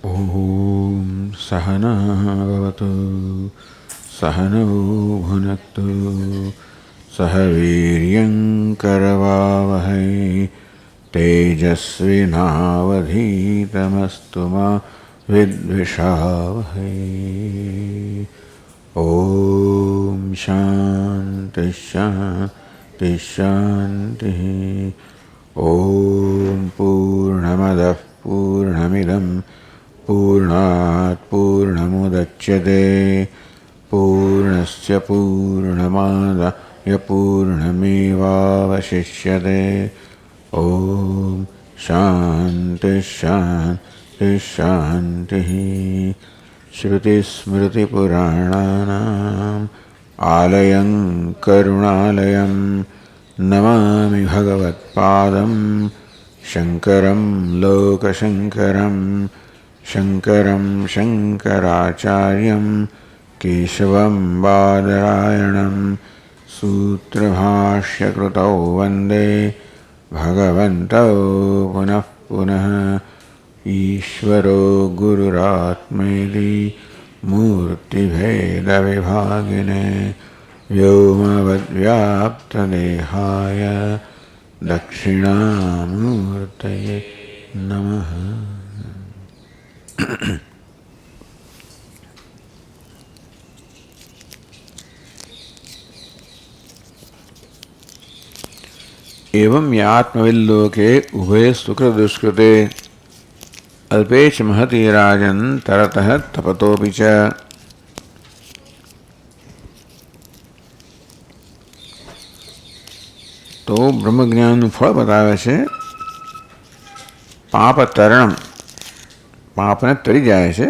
ॐ सहना भवतु सहनौ भुनक्तु सह वीर्यं करवावहै तेजस्विनावधीतमस्तु मा विद्विषावहै। ॐ शान्ति शान्ति शान्तिः। ॐ पूर्णमदः पूर्णमिदं पूर्णात् पूर्णमुदच्यते पूर्णस्य पूर्णमादाय पूर्णमेवावशिष्यते। ॐ शान्ति शान्ति शान्तिः। श्रुतिस्मृतिपुराणानाम् आलयं करुणालयं नमामि भगवत्पादं शङ्करं लोकशङ्करं शङ्करं शङ्कराचार्यं केशवं बादरायणं सूत्रभाष्यकृतौ वन्दे भगवन्तौ पुनः पुनः। ईश्वरो गुरुरात्मेति मूर्तिभेदविभागिने व्योमवद्व्याप्तदेहाय दक्षिणामूर्तये नमः। एवं यात्मविल्लोके उभय सुकृदुष्कृते अल्पे च महति राजन् तरतः तपतोऽपि च। तो ब्रह्मज्ञानનું ફળ બતાવે છે પાપ તરણમ, પાપને તરી જાય છે.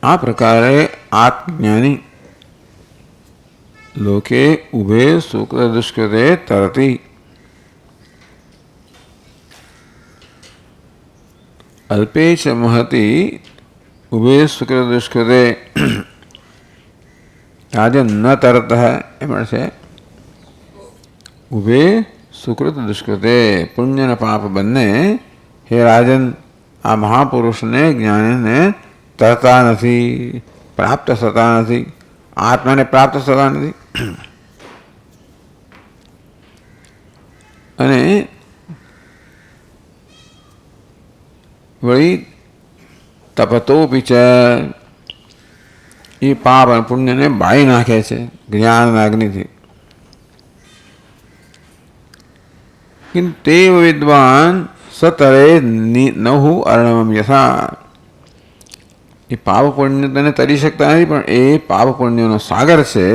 આ પ્રકારે આત્મજ્ઞાની લોકે ઉભે શુક્ર દુષ્કૃતે તરતી અલ્પે ચ મહતી ઉભે શુક્ર દુષ્કૃતે આજે ન તરત એમ છે. ઉભે સુકૃત દુષ્કૃતે પુણ્ય અને પાપ બંને હે રાજન આ મહાપુરુષને જ્ઞાનીને તરતા નથી, પ્રાપ્ત થતા નથી, આત્માને પ્રાપ્ત થતા નથી. અને વળી તપતોપી ચ એ પાપ અને પુણ્યને બાળી નાખે છે જ્ઞાનના અગ્નિથી. કિંતુ તેવ વિદ્વાન સતરે નહુ અર્ણવમ યથા. એ પાપ પુણ્ય તને તરી શકતા નથી, પણ એ પાપ પુણ્યનો સાગર છે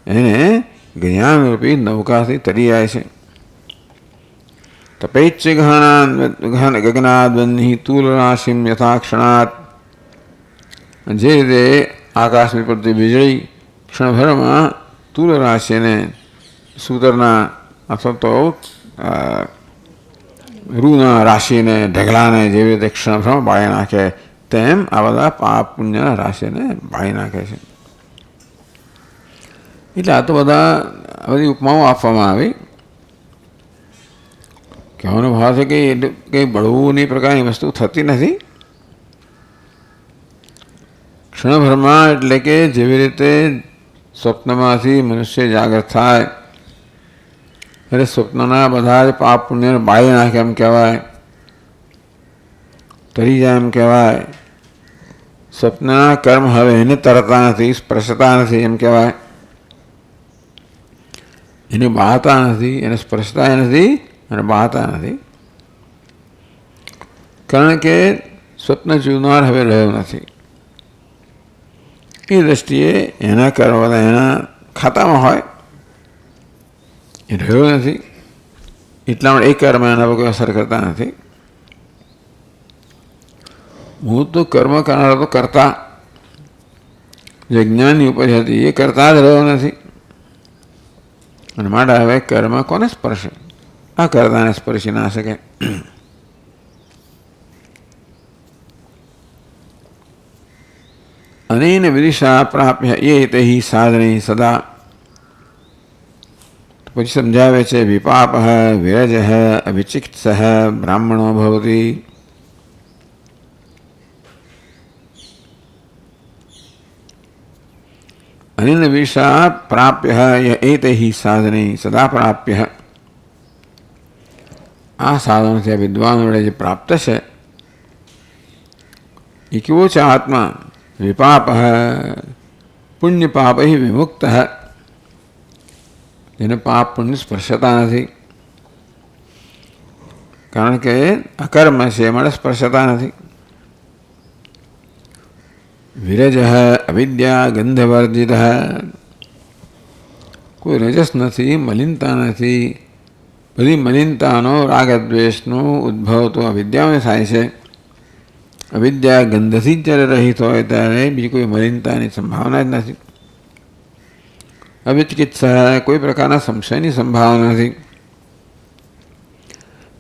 એને જ્ઞાનરૂપી નૌકાથી તરી જાય છે. તપૈચ્ચ ગગનાદ્વન્નિ તુલરાશિમ યથા ક્ષણાત. જે રીતે આકાશની પડતી વીજળી ક્ષણભરમાં તુલ રાશિને સૂતરના અથવા તો રૂના રાશિને ઢગલાને જેવી રીતે ક્ષણભરમાં બાળી નાખે તેમ આ બધા પાપ પુણ્યના રાશિને બાળી નાખે છે. એટલે આ તો બધી ઉપમાઓ આપવામાં આવી. કહેવાનો ભાવ છે કે કંઈ બળવુંની પ્રકારની વસ્તુ થતી નથી. ક્ષણભરમાં એટલે કે જેવી રીતે સ્વપ્નમાંથી મનુષ્ય જાગૃત થાય એટલે સ્વપ્નના બધા જ પાપ પુણ્યને બાળી નાખે એમ કહેવાય, તરી જાય એમ કહેવાય. સ્વપ્નના કર્મ હવે એને તરતા નથી, સ્પર્શતા નથી એમ કહેવાય. એને બહાતા નથી, એને સ્પર્શતા નથી અને બહાતા નથી. કારણ કે સ્વપ્ન જીવનાર હવે રહ્યો નથી. એ દ્રષ્ટિએ એના કર્મ બધા એના ખાતામાં હોય, એ રહ્યો નથી. એટલા માટે એ કર્મ એના પર અસર કરતા નથી. હું તો કર્મ કરનાર તો કરતા જે જ્ઞાનની ઉપર હતી એ કરતા જ રહ્યો નથી. અને માટે હવે કર્મ કોને સ્પર્શે? આ કરતાને સ્પર્શી ના શકે. અનેન વિદિશા પ્રાપ્ય એ હિ સાધને સદા. પછી સમજાવે છે વિપાપ વિરજ અવિચિકિત્સ બ્રાહ્મણો ભવતી. અનેન વિદિશા પ્રાપ્ય એતૈ સાધને સદા પ્રાપ્ય. આ સાધનથી આ વિદ્વાન વડે જે પ્રાપ્ત છે એ કેવો છે આત્મા? વિપાપ પુણ્ય પાપ વિમુક્ત, જેને પાપ પુણ્ય સ્પર્શતા નથી, કારણ કે અકર્મ છે એમાં સ્પર્શતા નથી. વિરજ અવિદ્યા ગંધવર્જિત, કોઈ રજસ નથી, મલિનતા નથી. બધી મલિનતાનો રાગદ્વેષનો ઉદ્ભવ તો અવિદ્યામાં થાય છે. અવિદ્યા ગંધથી જ જ્યારે રહિત હોય ત્યારે બીજી કોઈ મલિનતાની સંભાવના જ નથી. અવિચિકિત્સા, કોઈ પ્રકારના સંશયની સંભાવના નથી.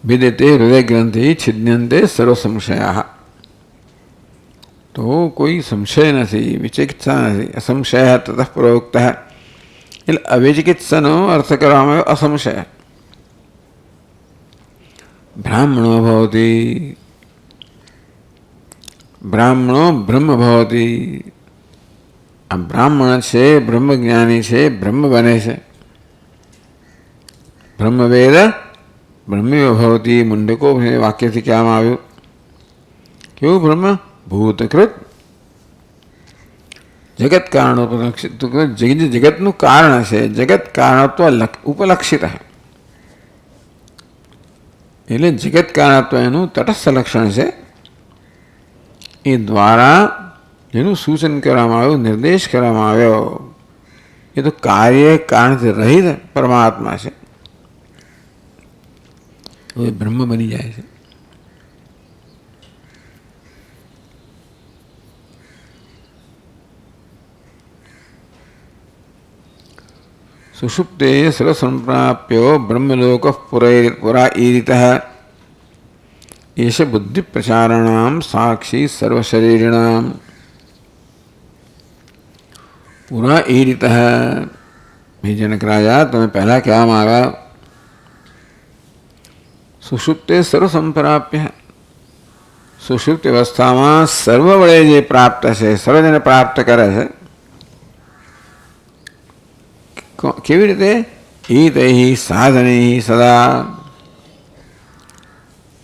ભિદ્યતે હૃદય ગ્રંથિ છિદ્યંતે સર્વ સંશયા. તો કોઈ સંશય નથી, વિચિકિત્સા નથી. અસંશય તતઃ પ્રોક્ત, એટલે અવિચિકિત્સાનો અર્થ કરવામાં આવ્યો અસંશય. બ્રાહ્મણો ભવતી, બ્રાહ્મણો બ્રહ્મ ભવતી. આ બ્રાહ્મણ છે, બ્રહ્મજ્ઞાની છે, બ્રહ્મ બને છે. બ્રહ્મવેદ બ્રહ્મ્યો ભવતી મુંડકો વાક્યથી કહેવામાં આવ્યું. કેવું બ્રહ્મ? ભૂતકૃત જગત કારણોપલક્ષિત. જગતનું કારણ છે, જગત કારણત્વ ઉપલક્ષિત. એટલે જગત કારણત્વ એનું તટસ્થ લક્ષણ છે. એ દ્વારા જેનું સૂચન કરવામાં આવ્યું, નિર્દેશ કરવામાં આવ્યો, એ તો કાર્ય કારણથી રહિત પરમાત્મા છે. એ બ્રહ્મ બની જાય છે. સુષુપ્તે સર્વસંપ્રાપ્યો બ્રહ્મલોક પુરાઈરિત એષ બુદ્ધિ પ્રચારણામ સાક્ષી સર્વશરીરિણામ. પુરાઈરિત, હે જનક રાજા, તમે પહેલાં કહેવામાં આવ્યા સુષુપ્તે સર્વસંપ્રાપ્ય. સુષુપ્ત અવસ્થામાં સર્વ વડે જે પ્રાપ્ત છે, સર્વજને પ્રાપ્ત કરે છે. કેવી રીતે? ઈતૈ સાધનૈ સદા.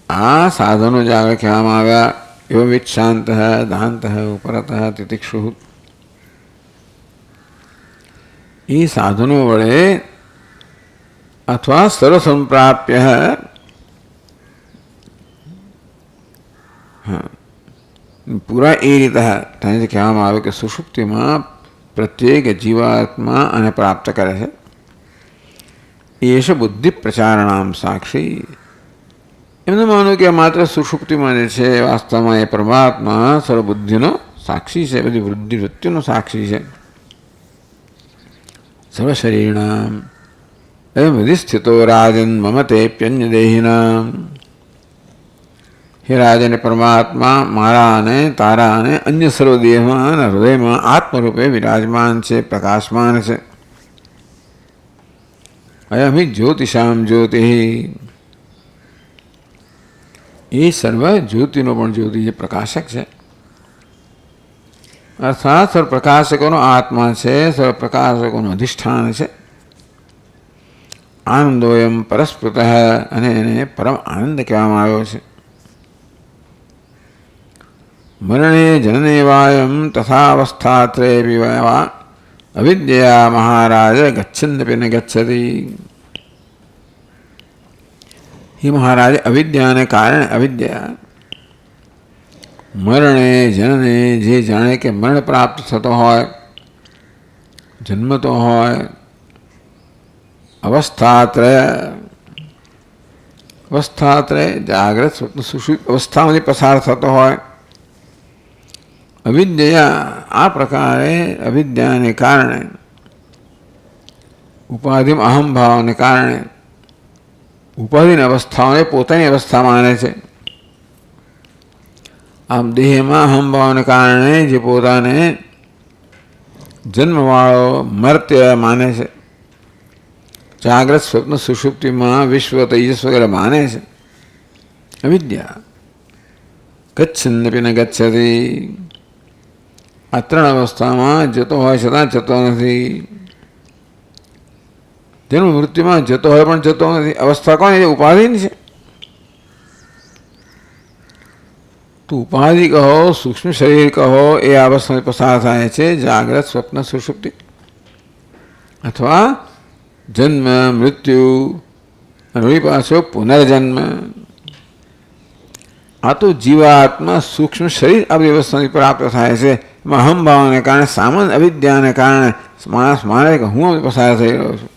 આ સાધનો જ આગળ કહેવામાં આવ્યા. એવ વિચ્છાંત દાંત ઉપરત તિતિક્ષુ. એ સાધનો વડે અથવા સર્વસંપ્રાપ્ય, પૂરા એ રીતે ત્યાંથી કહેવામાં આવે કે સુષુપ્તિમાં પ્રત્યેક જીવાત્મા અને પ્રાપ્ત કરે છે. એશ બુદ્ધિ પ્રચારણામ સાક્ષી. એમને માનો કે માત્ર સુષુપ્તિમાં જે છે વાસ્તવમાં એ પરમાત્મા સર્વબુદ્ધિનો સાક્ષી છે, બધી વૃદ્ધિ વૃત્તિનો સાક્ષી છે. સર્વ શરીરણામ એમ વિધિ સ્થિતો રાજન મમતે પ્યન્ય દેહિનામ. હે રાજન, પરમાત્મા મારા અને તારા અને અન્ય સર્વ દેહમાં અને હૃદયમાં આત્મરૂપે વિરાજમાન છે, પ્રકાશમાન છે. અયમ હિ જ્યોતિષામ જ્યોતિ. એ સર્વ જ્યોતિનો પણ જ્યોતિ છે, પ્રકાશક છે. અર્થાત સર્વ પ્રકાશકોનો આત્મા છે, સર્વ પ્રકાશકોનું અધિષ્ઠાન છે. આનંદોયમ પરસ્પૃત, અને એને પરમ આનંદ કહેવામાં આવ્યો છે. મરણે જનને વાયમ તથાવસ્થાત્રે વિવા અવિદ્યા મહારાજ ગચ્છન્નપી ન ગચ્છતિ. હે મહારાજ, અવિદ્યાને કારણે અવિદ્યા મરણે જનને, જે જાણે કે મરણ પ્રાપ્ત થતો હોય, જન્મતો હોય, અવસ્થાત્રય જાગ્રત સ્વપ્ન સુષુપ્ત અવસ્થામાંથી પસાર થતો હોય. અવિદ્યા, આ પ્રકારે અવિદ્યાને કારણે, ઉપાધિમ અહમભાવને કારણે ઉપાધિની અવસ્થાઓને પોતાની અવસ્થા માને છે. આમ દેહમાં અહમભાવને કારણે જે પોતાને જન્મવાળો મર્ત્ય માને છે, જાગ્રત સ્વપ્ન સુષુપ્તિમાં વિશ્વ તેજસ વગેરે માને છે. અવિદ્યા ગચ્છન્નપી ન ગચ્છતિ, આ ત્રણ અવસ્થામાં જતો હોય છતાં જતો નથી. જન્મ મૃત્યુમાં જતો હોય પણ જતો નથી. અવસ્થા કોણ? એ ઉપાધિની છે. તો ઉપાધિ કહો, સૂક્ષ્મ શરીર કહો, એ અવસ્થા પસાર થાય છે જાગ્રત સ્વપ્ન સુષુપ્તિ, અથવા જન્મ મૃત્યુ અને પાછો પુનર્જન્મ. આ તો જીવાત્મા સૂક્ષ્મ શરીર આ વ્યવસ્થાની પ્રાપ્ત થાય છે. એમાં અહમભાવને કારણે, સામાન્ય અવિદ્યાને કારણે માણસ માને કે હું પસાર થઈ રહ્યો છું.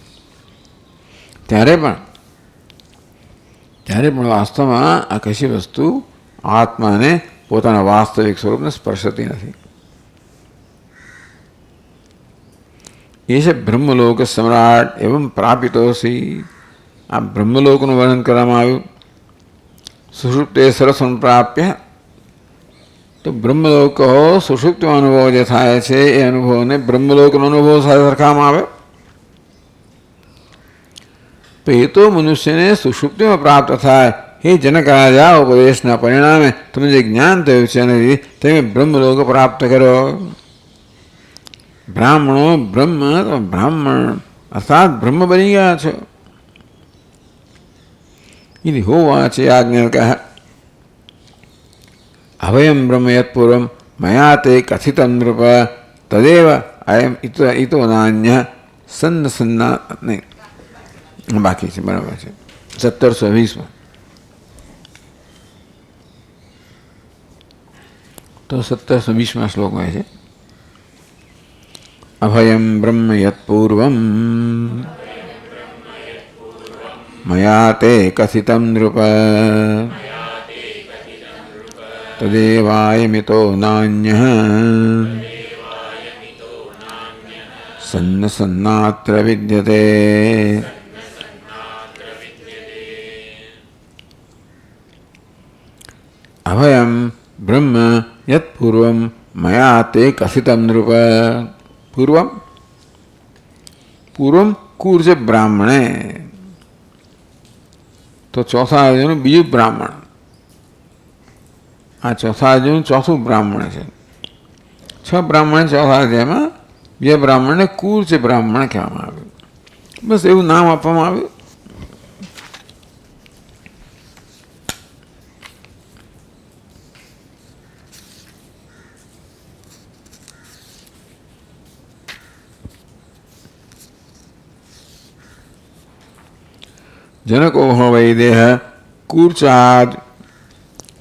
ત્યારે પણ વાસ્તવમાં આ કશી વસ્તુ આત્માને પોતાના વાસ્તવિક સ્વરૂપને સ્પર્શતી નથી. એ છે બ્રહ્મલોક સમ્રાટ એવં પ્રાપિતોસી. આ બ્રહ્મલોકનું વર્ણન કરવામાં આવ્યું. સુષુપ્તે સરસન પ્રાપ્ય, તો બ્રહ્મલોક કહો, સુષુપ્તનો અનુભવ જે થાય છે એ અનુભવને બ્રહ્મલોકનો અનુભવ સાથે સરખાવવામાં આવે. તો એ તો મનુષ્યને સુષુપ્તિમાં પ્રાપ્ત થાય. હે જનક રાજા, ઉપદેશના પરિણામે તમને જે જ્ઞાન થયું છે અને તમે બ્રહ્મલોક પ્રાપ્ત કર્યો. બ્રાહ્મણ અર્થાત બ્રહ્મ બની ગયા છો. ઇતિ હોવાચ યાજ્ઞવલ્ક્યઃ અભયં બ્રહ્મ યત્પૂર્વં મયા તે કથિतं નૃપ તદેવ અયમ ઇતો નાન્યઃ સન્ના નહીં, બાકી છે, બરાબર છે. 1720 તો 1720 શ્લોક હોય છે. અભયં બ્રહ્મ યત્પૂર્વં મયા તે કથિतं નૃપ તદેવાયમિતો નાન્યઃ સન્નાત્ર વિદ્યતે. અભયં બ્રહ્મ યત્પૂર્વં મયા તે કથિतं નૃપ. પૂર્વમ કુર છે બ્રાહ્મણે, તો ચોથા અર્જુનનું બીજું બ્રાહ્મણ. આ ચોથા અર્જુનનું ચોથું બ્રાહ્મણ છે. 6 બ્રાહ્મણ ચોથા અધ્યાયમાં 2 બ્રાહ્મણને કુર છે બ્રાહ્મણ કહેવામાં આવ્યું. બસ એવું નામ આપવામાં આવ્યું. જનકો વૈ દેહ કુર્ચાદ,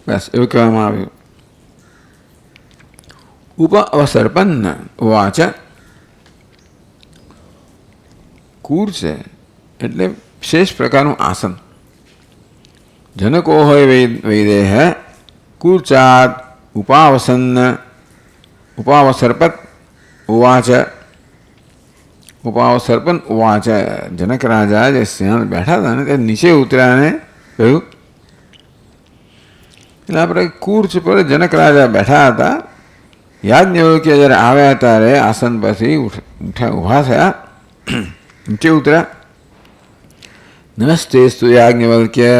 બસ એવું કહેવામાં આવ્યું. ઉપઅવસર્પન્ન ઉવાચ, કુર છે એટલે વિશેષ પ્રકારનું આસન. જનકો હોય વૈદેહ કુર્ચાદ ઉપાવસર્પત ઉવાચ. ઉપાવસર્પન ઉવાચ, જનક રાજા જે સિંહ બેઠા હતા ને તે નીચે ઉતર્યા ને કહ્યું. એટલે આપણે કુર્ચ પર જનક રાજા બેઠા હતા. યાજ્ઞવલ્ક્ય જ્યારે આવ્યા ત્યારે આસન પરથી ઊભા થયા, નીચે ઉતર્યા. નમસ્તે સ્તુ યાજ્ઞવલ્ક્ય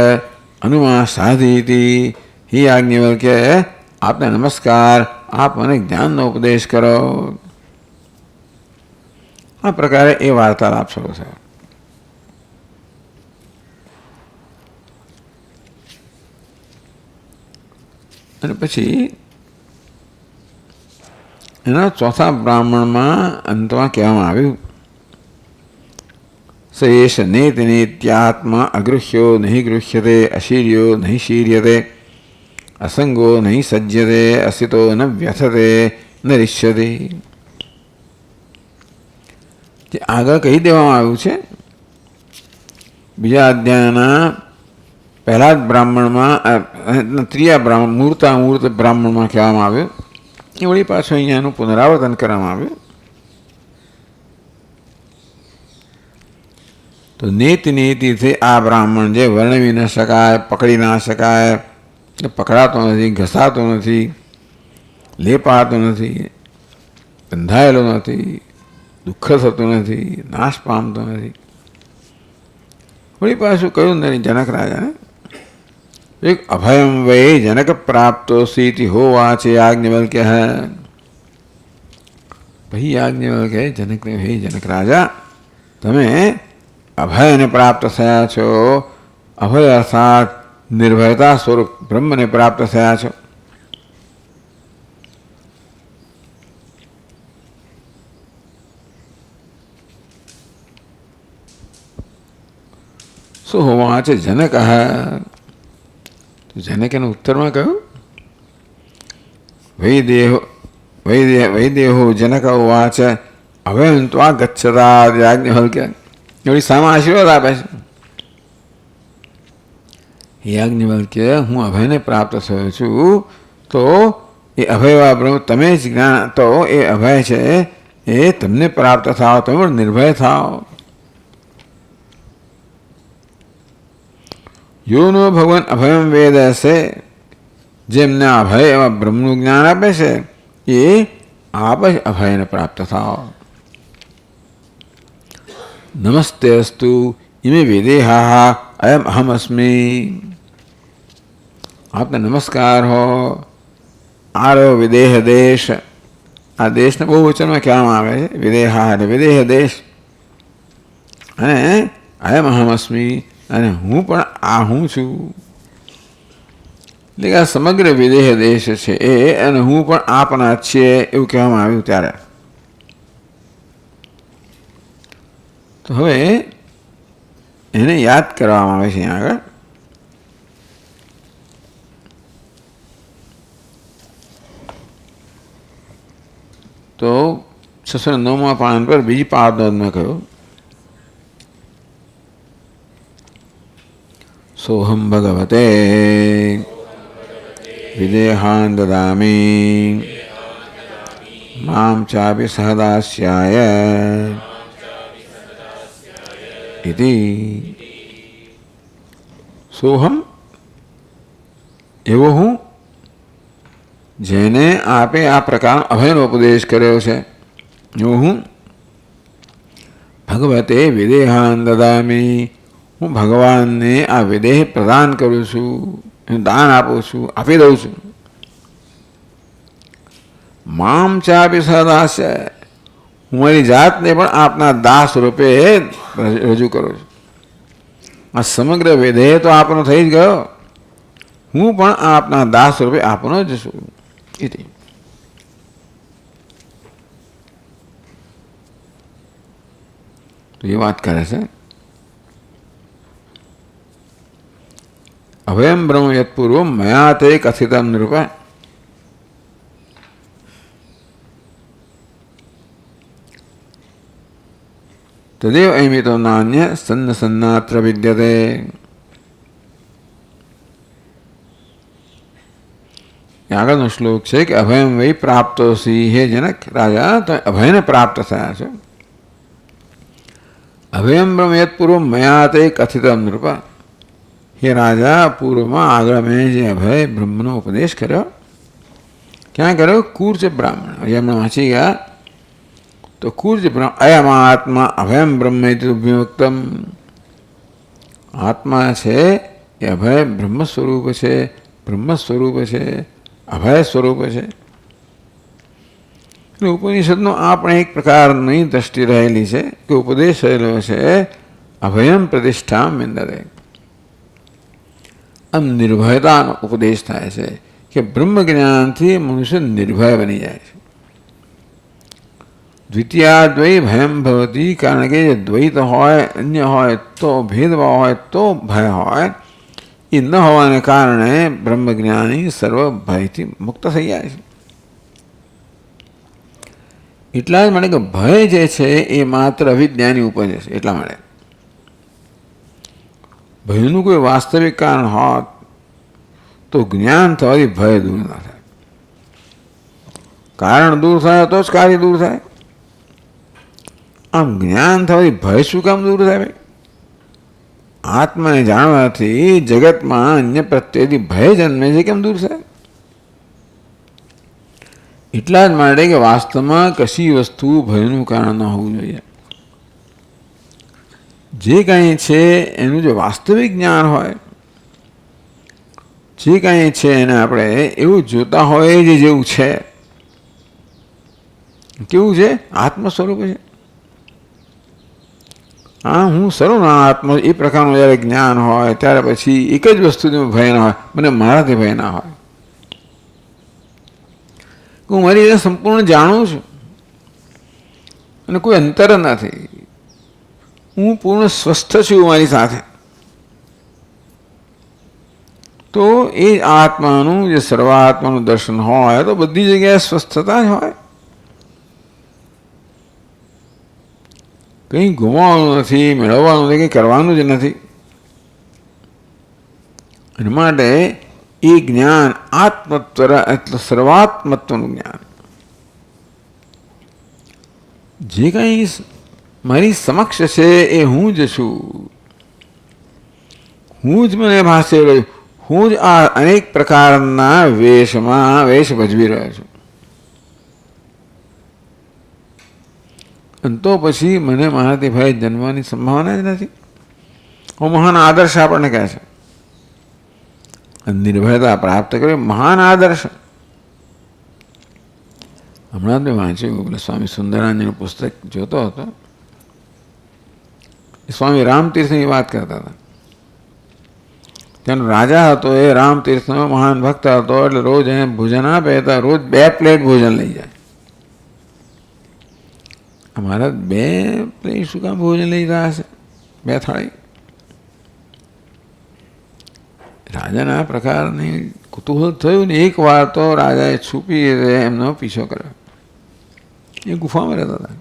અનુમા સાધીતિ. હે યાજ્ઞવલ્ક્ય, આપને નમસ્કાર, આપ મને જ્ઞાનનો ઉપદેશ કરો. આ પ્રકારે એ વાર્તાલાપ શરૂ થયો. અને પછી એના ચોથા બ્રાહ્મણમાં અંતમાં કહેવામાં આવ્યું, સ એષ નેતિ નેત્યાત્મા અગૃહ્યો નહીં ગૃહ્યતે, અશીર્યો નહીં શીર્યતે, અસંગો નહીં સજ્યતે, અસિતો ન વ્યથતે ન રિષ્યતે. જે આગળ કહી દેવામાં આવ્યું છે બીજા અધ્યાયના પહેલા જ બ્રાહ્મણમાં, ત્રીજા બ્રાહ્મણ મૂર્ત બ્રાહ્મણમાં કહેવામાં આવ્યું. એ વળી પાછું અહીંયાનું પુનરાવર્તન કરવામાં આવ્યું. તો નેતિથી આ બ્રાહ્મણ જે વર્ણવી ન શકાય, પકડી ના શકાય, પકડાતો નથી, ઘસાતો નથી, લેપાતો નથી, બંધાયેલો નથી, દુઃખ થતું નથી, નાશ પામતો નથી. વળી પાછું કહ્યું નહીં જનક રાજાને, એક અભયમ વૈ જનક પ્રાપ્તો સીતિ હોવાચે યાજ્ઞવલ્ક્ય. ભાઈ યાજ્ઞવલ્ક્ય જનકને, હે જનક રાજા, તમે અભયને પ્રાપ્ત થયા છો. અભય અર્થાત નિર્ભયતા સ્વરૂપ બ્રહ્મને પ્રાપ્ત થયા છો. શું હોવા છે જનક. જનક એનો ઉત્તરમાં કહ્યું, વૈદેહો જનક ઉવાચ અભયં ત્વા ગચ્છતા યાજ્ઞવલ્ક્ય. એવડી સામા આશીર્વાદ આપે છે. યાજ્ઞવલ્ક્ય, હું અભયને પ્રાપ્ત થયો છું, તો એ અભયવા બ્રહ્મ તમે જ જ્ઞાન, તો એ અભય છે એ તમને પ્રાપ્ત થાવ, તમે પણ નિર્ભય થાવ. યોનો ભગવાન અભયમ વેદ હશે, જેમને અભય એવા બ્રહ્મનું જ્ઞાન આપે છે, એ આપ જ અભયને પ્રાપ્ત થાવ. નમસ્તે અસ્તુ ઇમે વિદેહા અયમ અહમ અસ્મી. આપને નમસ્કાર હો. આ રહ્યો વિદેહ દેશ. આ દેશને બહુ વચનમાં કહેવામાં આવે છે, વિદેહા એટલે વિદેહ દેશ. અને અયમ અહમ અસ્મી, અને હું પણ આ હું છું. એટલે કે આ સમગ્ર વિદેહ દેશ છે એ, અને હું પણ આપના છીએ એવું કહેવામાં આવ્યું ત્યારે. તો હવે એને યાદ કરવામાં આવે છે અહીંયા આગળ. તો 609 પાન પર બીજી પાદમાં કહ્યું, સોહમ ભગવતે વિદેહાન દદામી મામ ચાપી સહદાસ્યાય ઇતિ. સોહમ એવો હું, જેને આપે આ પ્રકારનો અભયનો ઉપદેશ કર્યો છે, એવું હું. ભગવતે વિદેહાન દદામી, હું ભગવાનને આ વિદેહ પ્રદાન કરું છું, હું દાન આપું છું, આપી દઉં છું. મામ ચાપી સદાસ્ય, હું મારી જાતને પણ આપના દાસ રૂપે રજૂ કરું છું. આ સમગ્ર વિદેહ તો આપનો થઈ જ ગયો, હું પણ આપના દાસ રૂપે આપનો જ છું. તો એ વાત કરે છે. અભયમ બ્રહ્મ યત્પૂર્વ મયા તે કથિતમ નૃપ. તદેવ અયમિતો નાન્ય સન્ન સન્નાત્ર વિદ્યતે. આગળનો શ્લોક છે કે અભયમ વૈ પ્રાપ્તોસી, હે જનક રાજા, તો અભયને પ્રાપ્ત થયા છે. અભયમ બ્રહ્મ યત્પૂર્વ મયા તે કથિતમ નૃપ. હે રાજા, પૂર્વમાં આગળ મેં જે અભય બ્રહ્મનો ઉપદેશ કર્યો, ક્યાં કર્યો? કુર્ચ બ્રાહ્મણ. એમણે વાંચી ગયા તો કુર્ચ બ્રહ્મ અયમ આત્મા અભયમ બ્રહ્મ અભ્યુક્તમ. આત્મા છે એ અભય બ્રહ્મ સ્વરૂપ છે, બ્રહ્મ સ્વરૂપ છે, અભય સ્વરૂપ છે. ઉપનિષદનો આપણે એક પ્રકારની દ્રષ્ટિ રહેલી છે કે ઉપદેશ થયેલો છે અભયમ પ્રતિષ્ઠા વિંદતે. આમ નિર્ભયતાનો ઉપદેશ થાય છે કે બ્રહ્મ જ્ઞાનથી મનુષ્ય નિર્ભય બની જાય છે. દ્વિતીયાદ્વૈ ભયમ ભવતી, કારણ કે દ્વૈત હોય, અન્ય હોય તો ભેદભાવ હોય તો ભય હોય, એ ન હોવાને કારણે બ્રહ્મજ્ઞાની સર્વ ભયથી મુક્ત થઈ જાય છે. એટલા જ માટે કે ભય જે છે એ માત્ર અવિજ્ઞાની ઉપજ છે. એટલા માટે ભયનું કોઈ વાસ્તવિક કારણ હોત તો જ્ઞાન થવાથી ભય દૂર ના થાય. કારણ દૂર થાય તો જ કાર્ય દૂર થાય. આમ જ્ઞાન થવાથી ભય શું કામ દૂર થાય? ભાઈ, આત્માને જાણવાથી જગતમાં અન્ય પ્રત્યેથી ભય જન્મે છે, કેમ દૂર થાય? એટલા જ માટે કે વાસ્તવમાં કશી વસ્તુ ભયનું કારણ ન હોવું જોઈએ. જે કાંઈ છે એનું જો વાસ્તવિક જ્ઞાન હોય, જે કાંઈ છે એને આપણે એવું જોતા હોય જે જેવું છે, કેવું છે, આત્મ સ્વરૂપ છે. હા, હું સર્વના આત્મા એ પ્રકારનું જ્યારે જ્ઞાન હોય ત્યારે પછી એક જ વસ્તુથી ભય ના હોય, મને મારાથી ભય ના હોય. હું મારી રીતે સંપૂર્ણ જાણું છું અને કોઈ અંતર નથી. હું પૂર્ણ સ્વસ્થ છું મારી સાથે. તો એ આત્માનું જે સર્વાત્માનું દર્શન હોય તો બધી જગ્યાએ સ્વસ્થતા જ હોય. કંઈ ગુમાવવાનું નથી, મેળવવાનું નથી, કંઈ કરવાનું જ નથી. એના માટે એ જ્ઞાન આત્મત્વ એટલે સર્વાત્મત્વનું જ્ઞાન. જે કંઈ મારી સમક્ષ છે એ હું જ છું. હું જ મને ભાસે રહ્યો, હું જ આ અનેક પ્રકારના વેશ ભજવી રહ્યો છું. અને તો પછી મને મારાથી ભય જન્મવાની સંભાવના જ નથી. હું મહાન આદર્શ આપણને કહે છે, નિર્ભયતા પ્રાપ્ત કરી મહાન આદર્શ. હમણાં મેં વાંચ્યું, એટલે સ્વામી સુંદરાનંદનું પુસ્તક જોતો હતો. સ્વામી રામતીર્થની વાત કરતા હતા. ત્યાંનો રાજા હતો, એ રામતીર્થનો મહાન ભક્ત હતો. એટલે રોજ એને ભોજન આપે તો રોજ 2 પ્લેટ ભોજન લઈ જાય. અમારા 2 પ્લેટ શું કામ ભોજન લઈ રહ્યા હશે, 2 થાળી? રાજાને આ પ્રકારની કુતૂહલ થયું ને એક વાર તો રાજાએ છુપી એમનો પીછો કર્યો. એ ગુફામાં રહેતા હતા.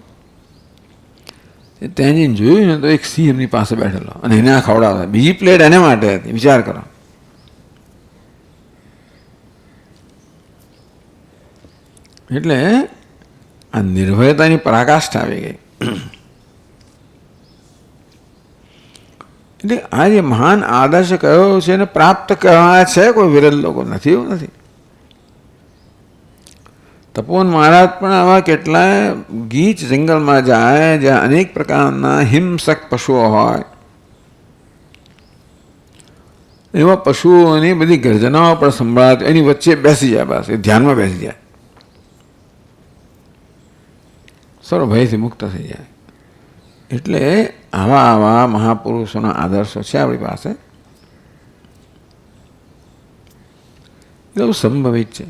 ત્યાં જઈને જોયું ને તો એક સિંહ એમની પાસે બેઠેલો અને એને આ ખવડાવતા. બીજી પ્લેટ એને માટે હતી. વિચાર કરો. એટલે આ નિર્ભયતાની પરાકાષ્ઠા આવી ગઈ. એટલે આ જે મહાન આદર્શ કયો છે એને પ્રાપ્ત કરવા છે કોઈ વિરલ લોકો નથી, એવું નથી. તપોવન મહારાજ પણ આવા કેટલાય ગીચ જંગલમાં જાય જ્યાં અનેક પ્રકારના હિંસક પશુઓ હોય. એવા પશુઓની બધી ગર્જનાઓ પણ સંભળાતી, એની વચ્ચે બેસી જાય, બસ એ ધ્યાનમાં બેસી જાય, સર્વ ભયથી મુક્ત થઈ જાય. એટલે આવા મહાપુરુષોના આદર્શો છે આપણી પાસે. એવું સંભવિત છે.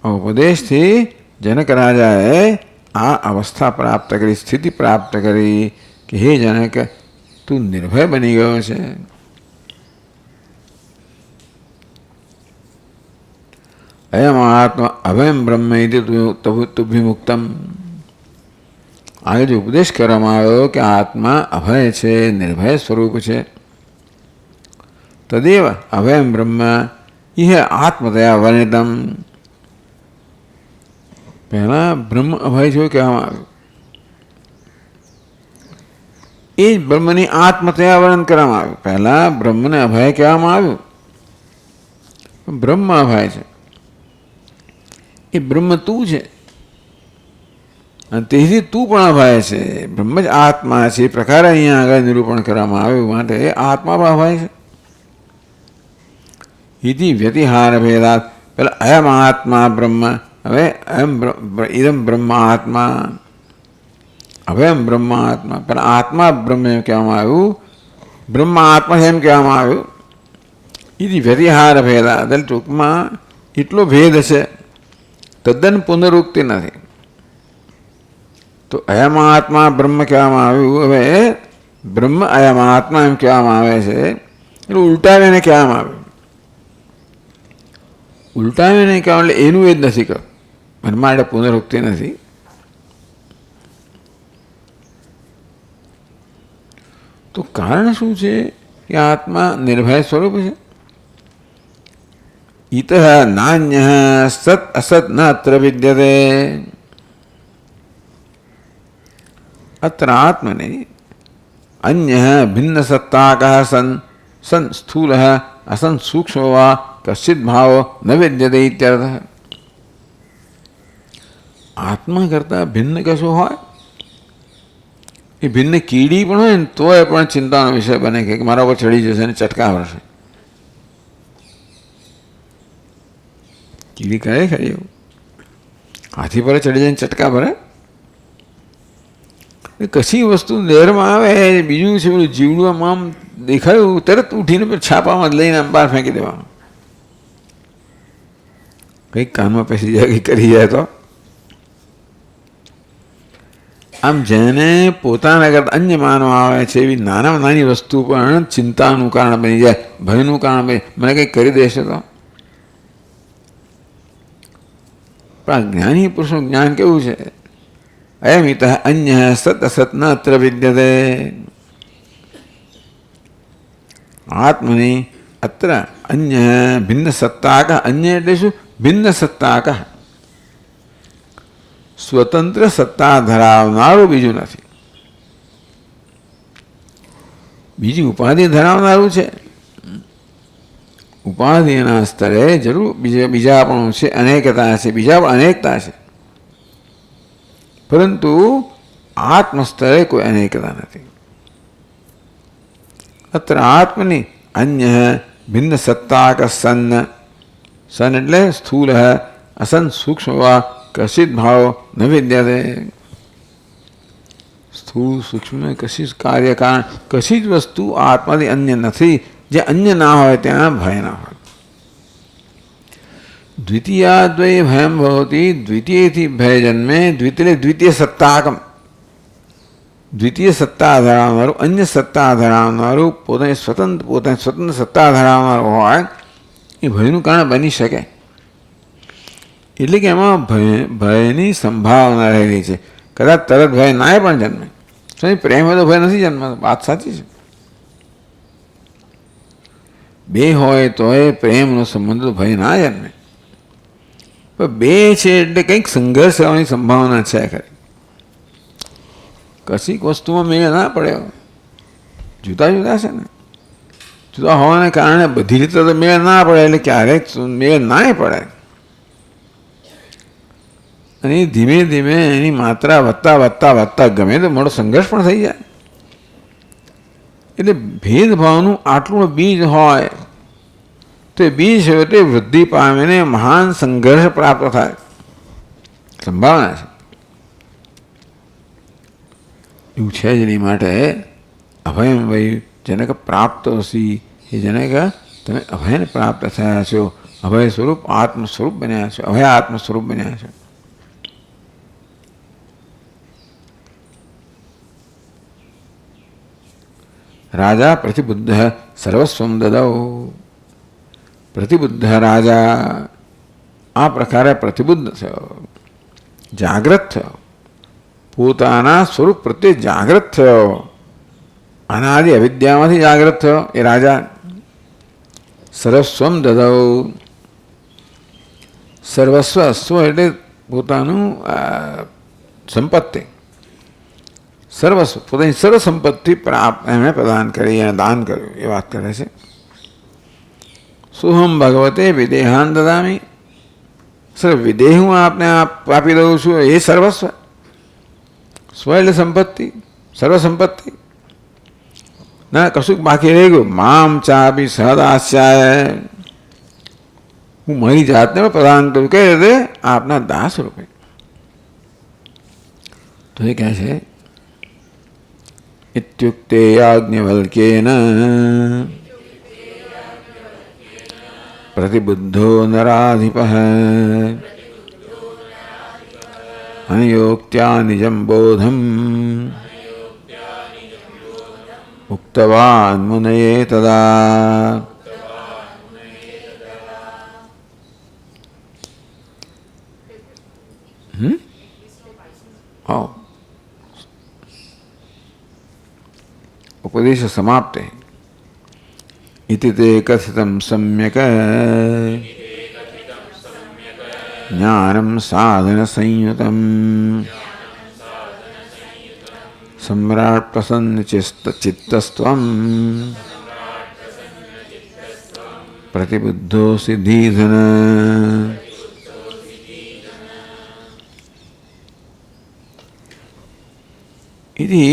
ઉપદેશથી જનક રાજાએ આ અવસ્થા પ્રાપ્ત કરી, સ્થિતિ પ્રાપ્ત કરી કે હે જનક, તું નિર્ભય બની ગયો છે. અયમ આત્મા અભયમ બ્રહ્મ તુભિમુક્તમ. આગળ જે ઉપદેશ કરવામાં આવ્યો કે આત્મા અભય છે, નિર્ભય સ્વરૂપ છે. તદેવ અભયમ બ્રહ્મ ઇહ આત્મતયા વર્ણિતમ. પહેલા બ્રહ્મ અભય છે કહેવામાં આવ્યું. એ જ બ્રહ્મની આત્મતયા વર્ણન કરવામાં આવ્યું. પહેલા બ્રહ્મને અભય કહેવામાં આવ્યું. બ્રહ્મ અભય છે, એ બ્રહ્મ તું છે અને તેથી તું પણ અભય છે. બ્રહ્મ જ આત્મા છે. એ પ્રકારે અહીંયા આગળ નિરૂપણ કરવામાં આવ્યું. માટે આત્મા પણ અભય છે. ઇતિ વ્યતિહાર ભેદાત. પેલા અયમ આત્મા બ્રહ્મ, હવે ઇદમ બ્રહ્મ આત્મા, અભયમ બ્રહ્મ આત્મા. પેલા આત્મા બ્રહ્મ એમ કહેવામાં આવ્યું, બ્રહ્મ આત્મા એમ કહેવામાં આવ્યું. ઇતિ વ્યતિહાર ભેદાત. એટલે ટૂંકમાં એટલો ભેદ છે, તદ્દન પુનરુક્તિ નથી. તો અયમ આત્મા બ્રહ્મ કહેવામાં આવ્યું. હવે બ્રહ્મ અયમ આત્મા એમ કહેવામાં આવે છે. એટલે ઉલટાવીને કહેવામાં આવ્યું. ઉલટાવીને કહેવા એટલે એનું એ જ નથી કહ્યું. મને માટે પુનરુક્તિ નથી. તો કારણ શું છે કે આત્મા નિર્ભય સ્વરૂપ છે. ઇત નાન્ય સત અસત ન અત્ર વિદ્યતે. અત્ર આત્મને અન્ય ભિન્ન સત્તાક સન સ્થૂલ અસન સૂક્ષ્મ વા કશ્ચિત ભાવ ન વિદ્યતે ઇત્યર્થ. આત્મા કરતાં ભિન્ન કશું હોય? એ ભિન્ન કીડી પણ હોય ને તોય પણ ચિંતાનો વિષય બને કે મારા ઉપર ચડી જશે અને ચટકા વળશે. કીડી કરે ખરી એવું? હાથી પર ચડી જાય ચટકા ભરે? કશી વસ્તુ લહેરમાં આવે, બીજું છે પેલું જીવડું આમ દેખાયું તરત ઉઠીને છાપામાં લઈને આમ બહાર ફેંકી દેવાનું. કંઈક કાનમાં પેસી જાય, કંઈક કરી જાય તો. આમ જેને પોતાના કરતા અન્ય માનવા આવે છે એવી નાનામાં નાની વસ્તુ પણ ચિંતાનું કારણ બની જાય, ભયનું કારણ બની, મને કંઈક કરી દેશે તો. પણ આ જ્ઞાની પુરુષનું જ્ઞાન કેવું છે? અયમિત અન્ય સત અસત ન અત્ર વિદ્યતે. આત્મની અત્ર અન્ય ભિન્ન સત્તાક. અન્ય એટલે શું? ભિન્ન સત્તાક. સ્વતંત્ર સત્તા ધરાવનારું બીજું નથી. બીજી ઉપાધિ ધરાવનારું છે. ઉપાધિના સ્તરે જરૂર બીજા પણ છે, અનેકતા છે, બીજા પણ અનેકતા છે, પરંતુ આત્મ સ્તરે કોઈ અનેકતા નથી. અત્ર આત્મની અન્ય ભિન્ન સત્તાક સન્ન. સન એટલે સ્થૂલ, અસન સૂક્ષ્મ વા કશિત ભાવ ન વિદ્યતે. સ્થૂળ સૂક્ષ્મ કશી જ કાર્ય કારણ કશી જ વસ્તુ આત્માથી અન્ય નથી. જે અન્ય ના હોય ત્યાં ભય ના હોય. દ્વિતીયાદ્વય ભયમ ભવતી. દ્વિતીયથી ભય જન્મે. દ્વિતીય દ્વિતીય સત્તાકમ. દ્વિતીય સત્તા ધરાવનારું, અન્ય સત્તા ધરાવનારું, પોતાની સ્વતંત્ર સત્તા ધરાવનારું હોય એ ભયનું કારણ બની શકે. એટલે કે એમાં ભયની સંભાવના રહેલી છે. કદાચ તરત ભય નાય પણ જન્મે. પ્રેમ હોય તો ભય નથી જન્મતો, વાત સાચી છે. બે હોય તો એ પ્રેમનો સંબંધ તો ભય ના જન્મે. પણ બે છે એટલે કંઈક સંઘર્ષ થવાની સંભાવના છે ખરી. કશીક વસ્તુમાં મેળ ના પડે. જુદા જુદા છે ને, જુદા હોવાને કારણે બધી રીતે તો મેળ ના પડે. એટલે ક્યારેક મેળ ના પડે અને ધીમે ધીમે એની માત્રા વધતા વધતા વધતા ગમે તો મોટો સંઘર્ષ પણ થઈ જાય. એટલે ભેદભાવનું આટલું બીજ હોય તો એ બીજ છેવટે વૃદ્ધિ પામીને મહાન સંઘર્ષ પ્રાપ્ત થાય સંભાવના છે. એવું છે જ એની માટે અભયમ વય જનક પ્રાપ્ત હસી. એ જનક તમે અભયને પ્રાપ્ત થયા છો. અભય સ્વરૂપ આત્મ સ્વરૂપ બન્યા છો. અભય આત્મ સ્વરૂપ બન્યા છો. રાજા પ્રતિબુદ્ધ સર્વસ્વમ દદૌ. પ્રતિબુદ્ધ રાજા આ પ્રકારે પ્રતિબુદ્ધ થયો, જાગ્રત થયો, પોતાના સ્વરૂપ પ્રત્યે જાગ્રત થયો. અનાદિ અવિદ્યામાંથી જાગ્રત થયો એ રાજા. સર્વસ્વમ દદૌ. સર્વસ્વ, સ્વ એટલે પોતાનું સંપત્તિ. સર્વસ્વ પોતાની સર્વ સંપત્તિ એમણે પ્રદાન કરી અને દાન કર્યું એ વાત કરે છે. સુહમ ભગવતે વિદેહાન દદામી. સર વિદેહ હું આપને આપી દઉં છું એ સર્વસ્વ. સ્વ એટલે સંપત્તિ, સર્વ સંપત્તિ. ના કશુંક બાકી રહી ગયું. મામ ચાપી સહદાસ્યાય. હું મારી જાતને પ્રદાન કરું કઈ રીતે? આપના દાસ રૂપે. તો એ કહે છે ઇત્યુક્તે યાજ્ઞવલ્ક્યેન પ્રતિબુદ્ધો નરાધિપઃ અનયોક્ત્યા નિજં બોધમ ઉક્તવાન મુનયે તદા. ઉપદેશ સમાપ્તે. ઇતિ તે કથિતં સમ્યક જ્ઞાનમ સાધન સંયુતમ સમ્રાટ પ્રસન્ન ચિત્તસ્ત્વમ પ્રતિબુદ્ધો સિદ્ધિધન. इति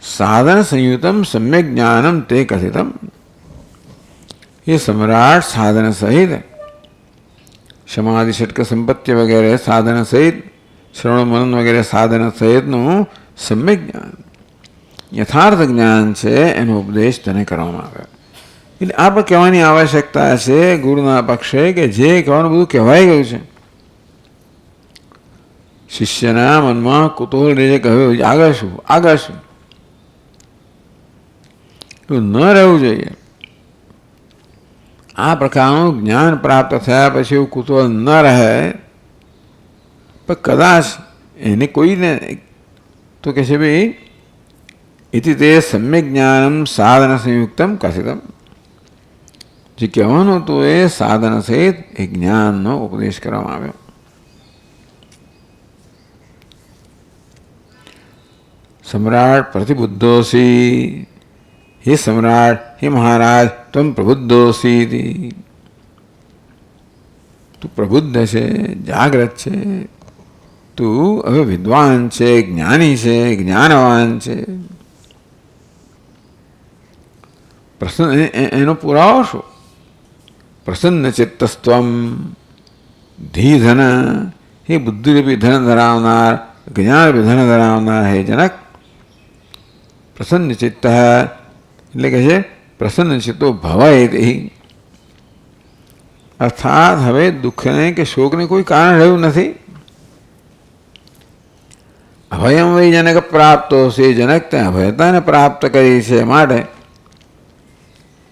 साधन संयुतम सम्यक ज्ञानम ते कथितम। ये सम्राट साधन सहित समाधि षटक संपत्ति वगैरह साधन सहित श्रवण मनन वगैरह साधन સહિતનું સમ્યક જ્ઞાન યથાર્થ જ્ઞાન છે એનો ઉપદેશ તને કરવામાં આવે. એટલે આ પણ કહેવાની આવશ્યકતા છે ગુરુના પક્ષે કે જે કહેવાનું બધું કહેવાઈ ગયું છે. શિષ્યના મનમાં કુતૂહલ રહે કહ્યું આગળ શું આગળ શું, એવું ન રહેવું જોઈએ. આ પ્રકારનું જ્ઞાન પ્રાપ્ત થયા પછી એવું કુતૂહલ ન રહે. પણ કદાચ એને કોઈને તો કહે છે ભાઈ ઇતિ તે સમ્યક જ્ઞાનમ સાધન સંયુક્તમ કથિતમ. જે કહેવાનું હતું એ સાધન સહિત એ જ્ઞાનનો ઉપદેશ કરવામાં આવ્યો. सम्राट प्रतिबुद्धोसी, हे सम्राट हे महाराज तुम प्रबुद्धोसी. तू प्रबुद्ध है जागृत है, तू હવે વિદ્વાન છે જ્ઞાની છે જ્ઞાનવાન છે. એનો પુરાવો શું? પ્રસન્ન ચિત્તસ્ત્વમ ધીધન, હે બુદ્ધિરૂપી ધન ધરાવનાર જ્ઞાનરૂપી ધન ધરાવનાર હે જનક. પ્રસન્ન ચિત્ત એટલે કે છે પ્રસન્ન ચિત્તો ભવાય તે. અર્થાત હવે દુઃખને કે શોકને કોઈ કારણ રહ્યું નથી. અભયમ વય જનક પ્રાપ્તો છે, જનક ત્યાં અભયતાને પ્રાપ્ત કરી છે માટે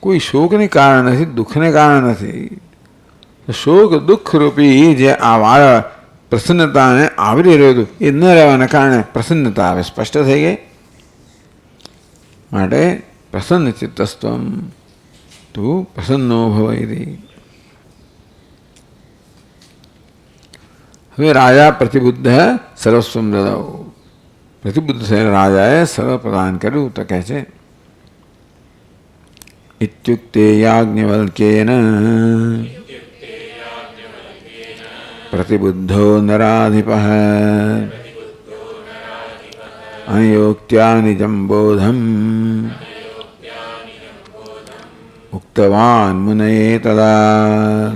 કોઈ શોકને કારણ નથી, દુઃખને કારણ નથી. શોક દુઃખ રૂપી જે આ વાળ પ્રસન્નતાને આવરી રહ્યું હતું એ ન રહેવાના કારણે પ્રસન્નતા આવે સ્પષ્ટ થઈ ગઈ. માટે પ્રસન્ન ચિત્તસ્ત્વમ તું પ્રસન્નો ભવયતિ. હવે રાજા પ્રતિબુદ્ધ સર્વસ્વમ દદાવ. પ્રતિબુદ્ધ થયેલા રાજાએ સર્વ પ્રદાન કર્યું. તો કહે છે ઇત્યુક્તે યાજ્ઞવલ્ક્યેન પ્રતિબુદ્ધો નરાધિપઃ અયોક્ત્યા નિજં બોધમ ઉક્તવાન મુનયે તદા.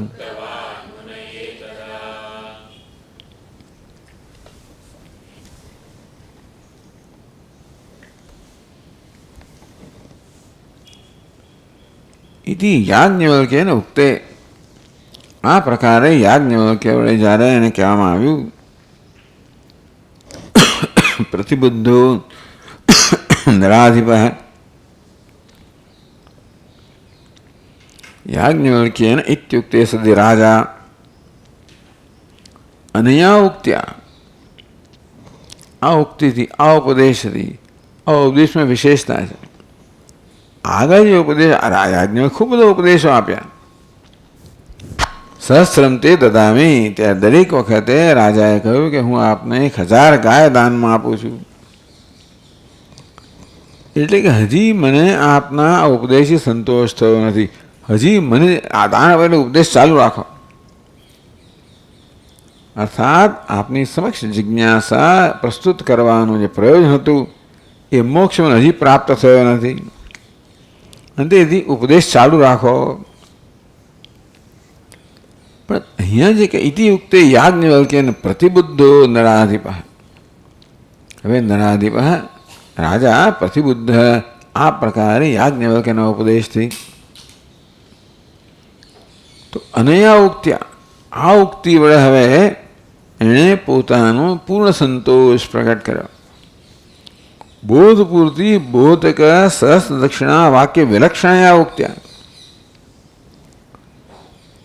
ઇતિ યાજ્ઞવલ્ક્યેન ઉક્તે. આ પ્રકારે યાજ્ઞવલ્ક્ય વડે જ્યારે એને કહેવામાં આવ્યું પ્રતિબુદ્ધો નરાધિપ યાજ્ઞવલ્ક્યેન ઇત્યુક્તે સદી રાજા. અનયા ઉક્ત્યા, આ ઉક્તિથી આ ઉપદેશથી, આ ઉપદેશમાં વિશેષતા છે. આગળ જે ઉપદેશ યાજ્ઞએ ખૂબ બધો ઉપદેશો આપ્યા. સહસ્રમ તે દદામી, ત્યારે દરેક વખતે રાજાએ કહ્યું કે હું આપને 1000 ગાય દાનમાં આપું છું. એટલે કે હજી મને આપના આ ઉપદેશથી સંતોષ થયો નથી, હજી મને આ દાન આપેલો ઉપદેશ ચાલુ રાખો. અર્થાત આપની સમક્ષ જિજ્ઞાસા પ્રસ્તુત કરવાનું જે પ્રયોજન હતું એ મોક્ષ મને હજી પ્રાપ્ત થયો નથી, અને તેથી ઉપદેશ ચાલુ રાખો. પણ અહીંયા જે કે ઇતિ ઉક્તે યાજ્ઞવલ્ક્યેન પ્રતિબુદ્ધો નરાધિપ. હવે નરાધિપ રાજા પ્રતિબુદ્ધ આ પ્રકારે યાજ્ઞવલ્ક્યના ઉપદેશથી. તો અનયા ઉક્ત્યા, આ ઉક્તિ વડે હવે એણે પોતાનો પૂર્ણ સંતોષ પ્રગટ કર્યો. બોધ પૂર્તિ બોધક સહસ્ર દક્ષિણા વાક્ય વિલક્ષણયા ઉક્ત્યા.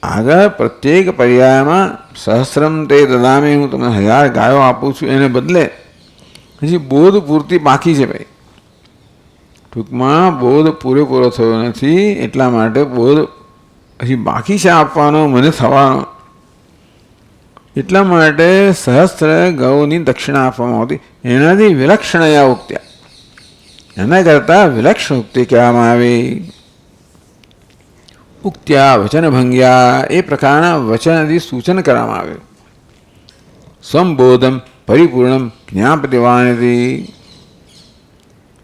આગળ પ્રત્યેક પર્યાયમાં સહસ્રમ તે દદામી, હું તમને 1000 ગાયો આપું છું, એને બદલે હજી બોધ પૂર્તિ બાકી છે. ભાઈ ટૂંકમાં બોધ પૂરેપૂરો થયો નથી, એટલા માટે બોધ હજી બાકી છે આપવાનો, મને થવાનો. એટલા માટે સહસ્ત્ર ગૌની દક્ષિણા આપવામાં આવતી. એનાથી વિલક્ષણયા ઉક્ત્યા, એના કરતાં વિલક્ષણ ઉક્તિ કહેવામાં આવી. ઉક્ત્યા વચન ભંગ્યા, એ પ્રકારના વચનથી સૂચન કરવામાં આવ્યું. સંબોધમ પરિપૂર્ણમ જ્ઞાપતિવાનથી,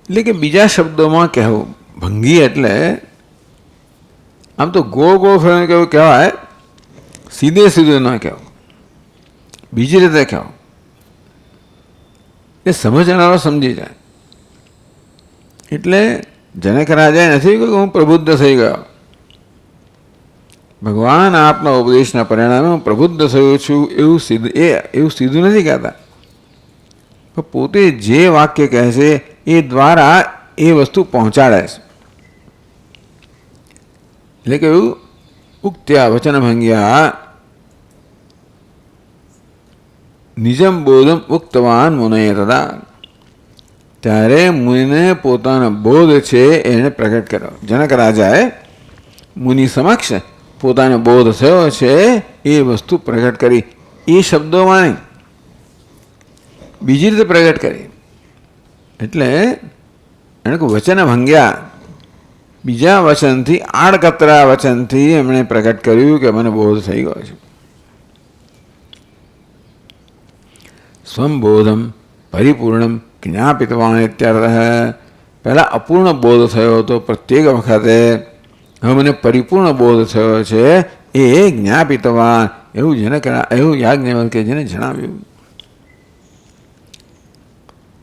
એટલે કે બીજા શબ્દોમાં કહેવું, ભંગી એટલે આમ તો ગોળ ગોળ ફરીને કેવું કહેવાય, સીધે સીધું ન કહેવું, બીજી રીતે કહેવું, એ સમજનારો સમજી જાય. એટલે જનક રાજાએ નથી કહ્યું હું પ્રબુદ્ધ થઈ ગયો. ભગવાન આપના ઉપદેશના પરિણામે હું પ્રબુદ્ધ થયો છું એવું સીધું નથી કહેતા. પણ પોતે જે વાક્ય કહે છે એ દ્વારા એ વસ્તુ પહોંચાડે છે. એટલે કે એવું ઉક્ત્યા વચન ભંગ્યા નિજમ બોધમ ઉક્તવાન મુનયે તદા. ત્યારે મુનિને પોતાનો બોધ છે એને પ્રગટ કર્યો. જનક રાજાએ મુનિ સમક્ષ પોતાનો બોધ થયો છે એ વસ્તુ પ્રગટ કરી. એ શબ્દોમાં નહીં, બીજી રીતે પ્રગટ કરી. એટલે એને વચન ભંગ્યા, બીજા વચનથી, આડકતરા વચનથી એમણે પ્રગટ કર્યું કે મને બોધ થઈ ગયો છે. સ્વંબોધમ પરિપૂર્ણમ જ્ઞાપિતવાન ઇત્યર્થ. પહેલાં અપૂર્ણ બોધ થયો હતો પ્રત્યેક વખતે, હવે મને પરિપૂર્ણ બોધ થયો છે એ જ્ઞાપિતવાન, એવું યાજ્ઞવલ્ક્ય જેને જણાવ્યું.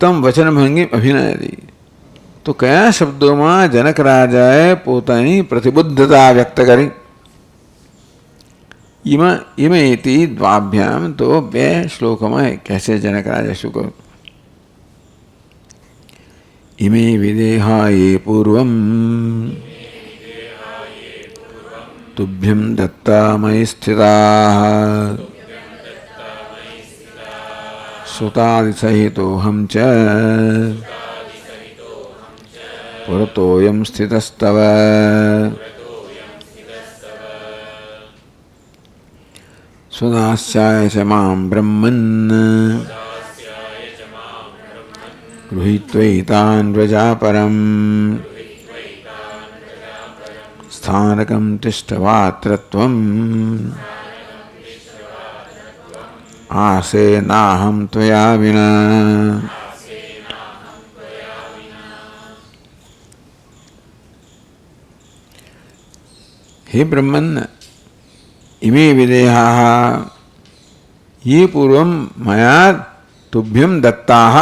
તમ વચન ભંગી અભિનયતી. તો કયા શબ્દોમાં જનક રાજાએ પોતાની પ્રતિબદ્ધતા વ્યક્ત કરી? ઇમેતિ દ્વાભ્યામ. તો બે શ્લોકમાં કહેશે જનક રાજા શું કહ્યું. ઇમે વિદેહાયે પૂર્વમ તુભ્યમ દત્તા મયી સ્થિતા સુતાદિસહિતોહમ ચ પુરતોયમ સ્થિતસ્તવ. સુદાસ્યાય ચ માં બ્રહ્મન્ ગૃહીત્વૈતાન વ્રજાપરમ સ્થાનકં તિષ્ઠવાત્રત્વમ આસે નાહમ ત્વયા વિના. હે બ્રહ્મન, ઇમે વિદેહા યે પૂર્વમ મયા તુભ્યમ દત્તાહ.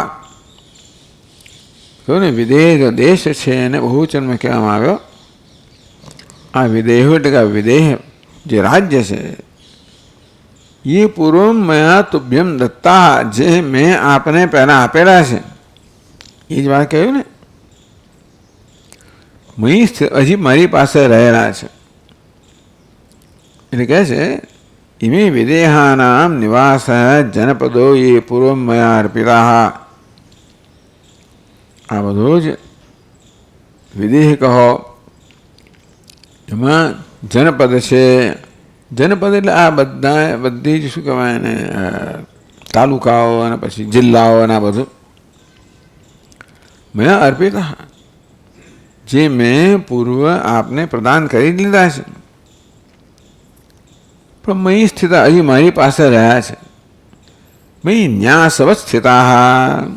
કહ્યું ને વિદેહ દેશ છે એને બહુચનમાં કહેવામાં આવ્યો. આ વિદેહ એટલે કે વિદેહ જે રાજ્ય છે, એ પૂર્વમ મયા તુભ્યમ દત્તા, જે મેં આપને પહેલાં આપેલા છે એ જ વાત કહ્યું ને. હજી મારી પાસે રહેલા છે. એટલે કહે છે ઇમે વિદેહાનામ નિવાસ જનપદો એ પૂર્વમ મયા અર્પિતા. આ બધો જ વિદેહ કહો, એમાં જનપદ છે. જનપદ એટલે આ બધી જ શું કહેવાય એને, તાલુકાઓ અને પછી જિલ્લાઓ અને આ બધું. મેં અર્પિતા, જે મેં પૂર્વ આપને પ્રદાન કરી લીધા છે. પણ મયી સ્થિતા, હજી મારી પાસે રહ્યા છે. મયી ન્યાસવત સ્થિતા.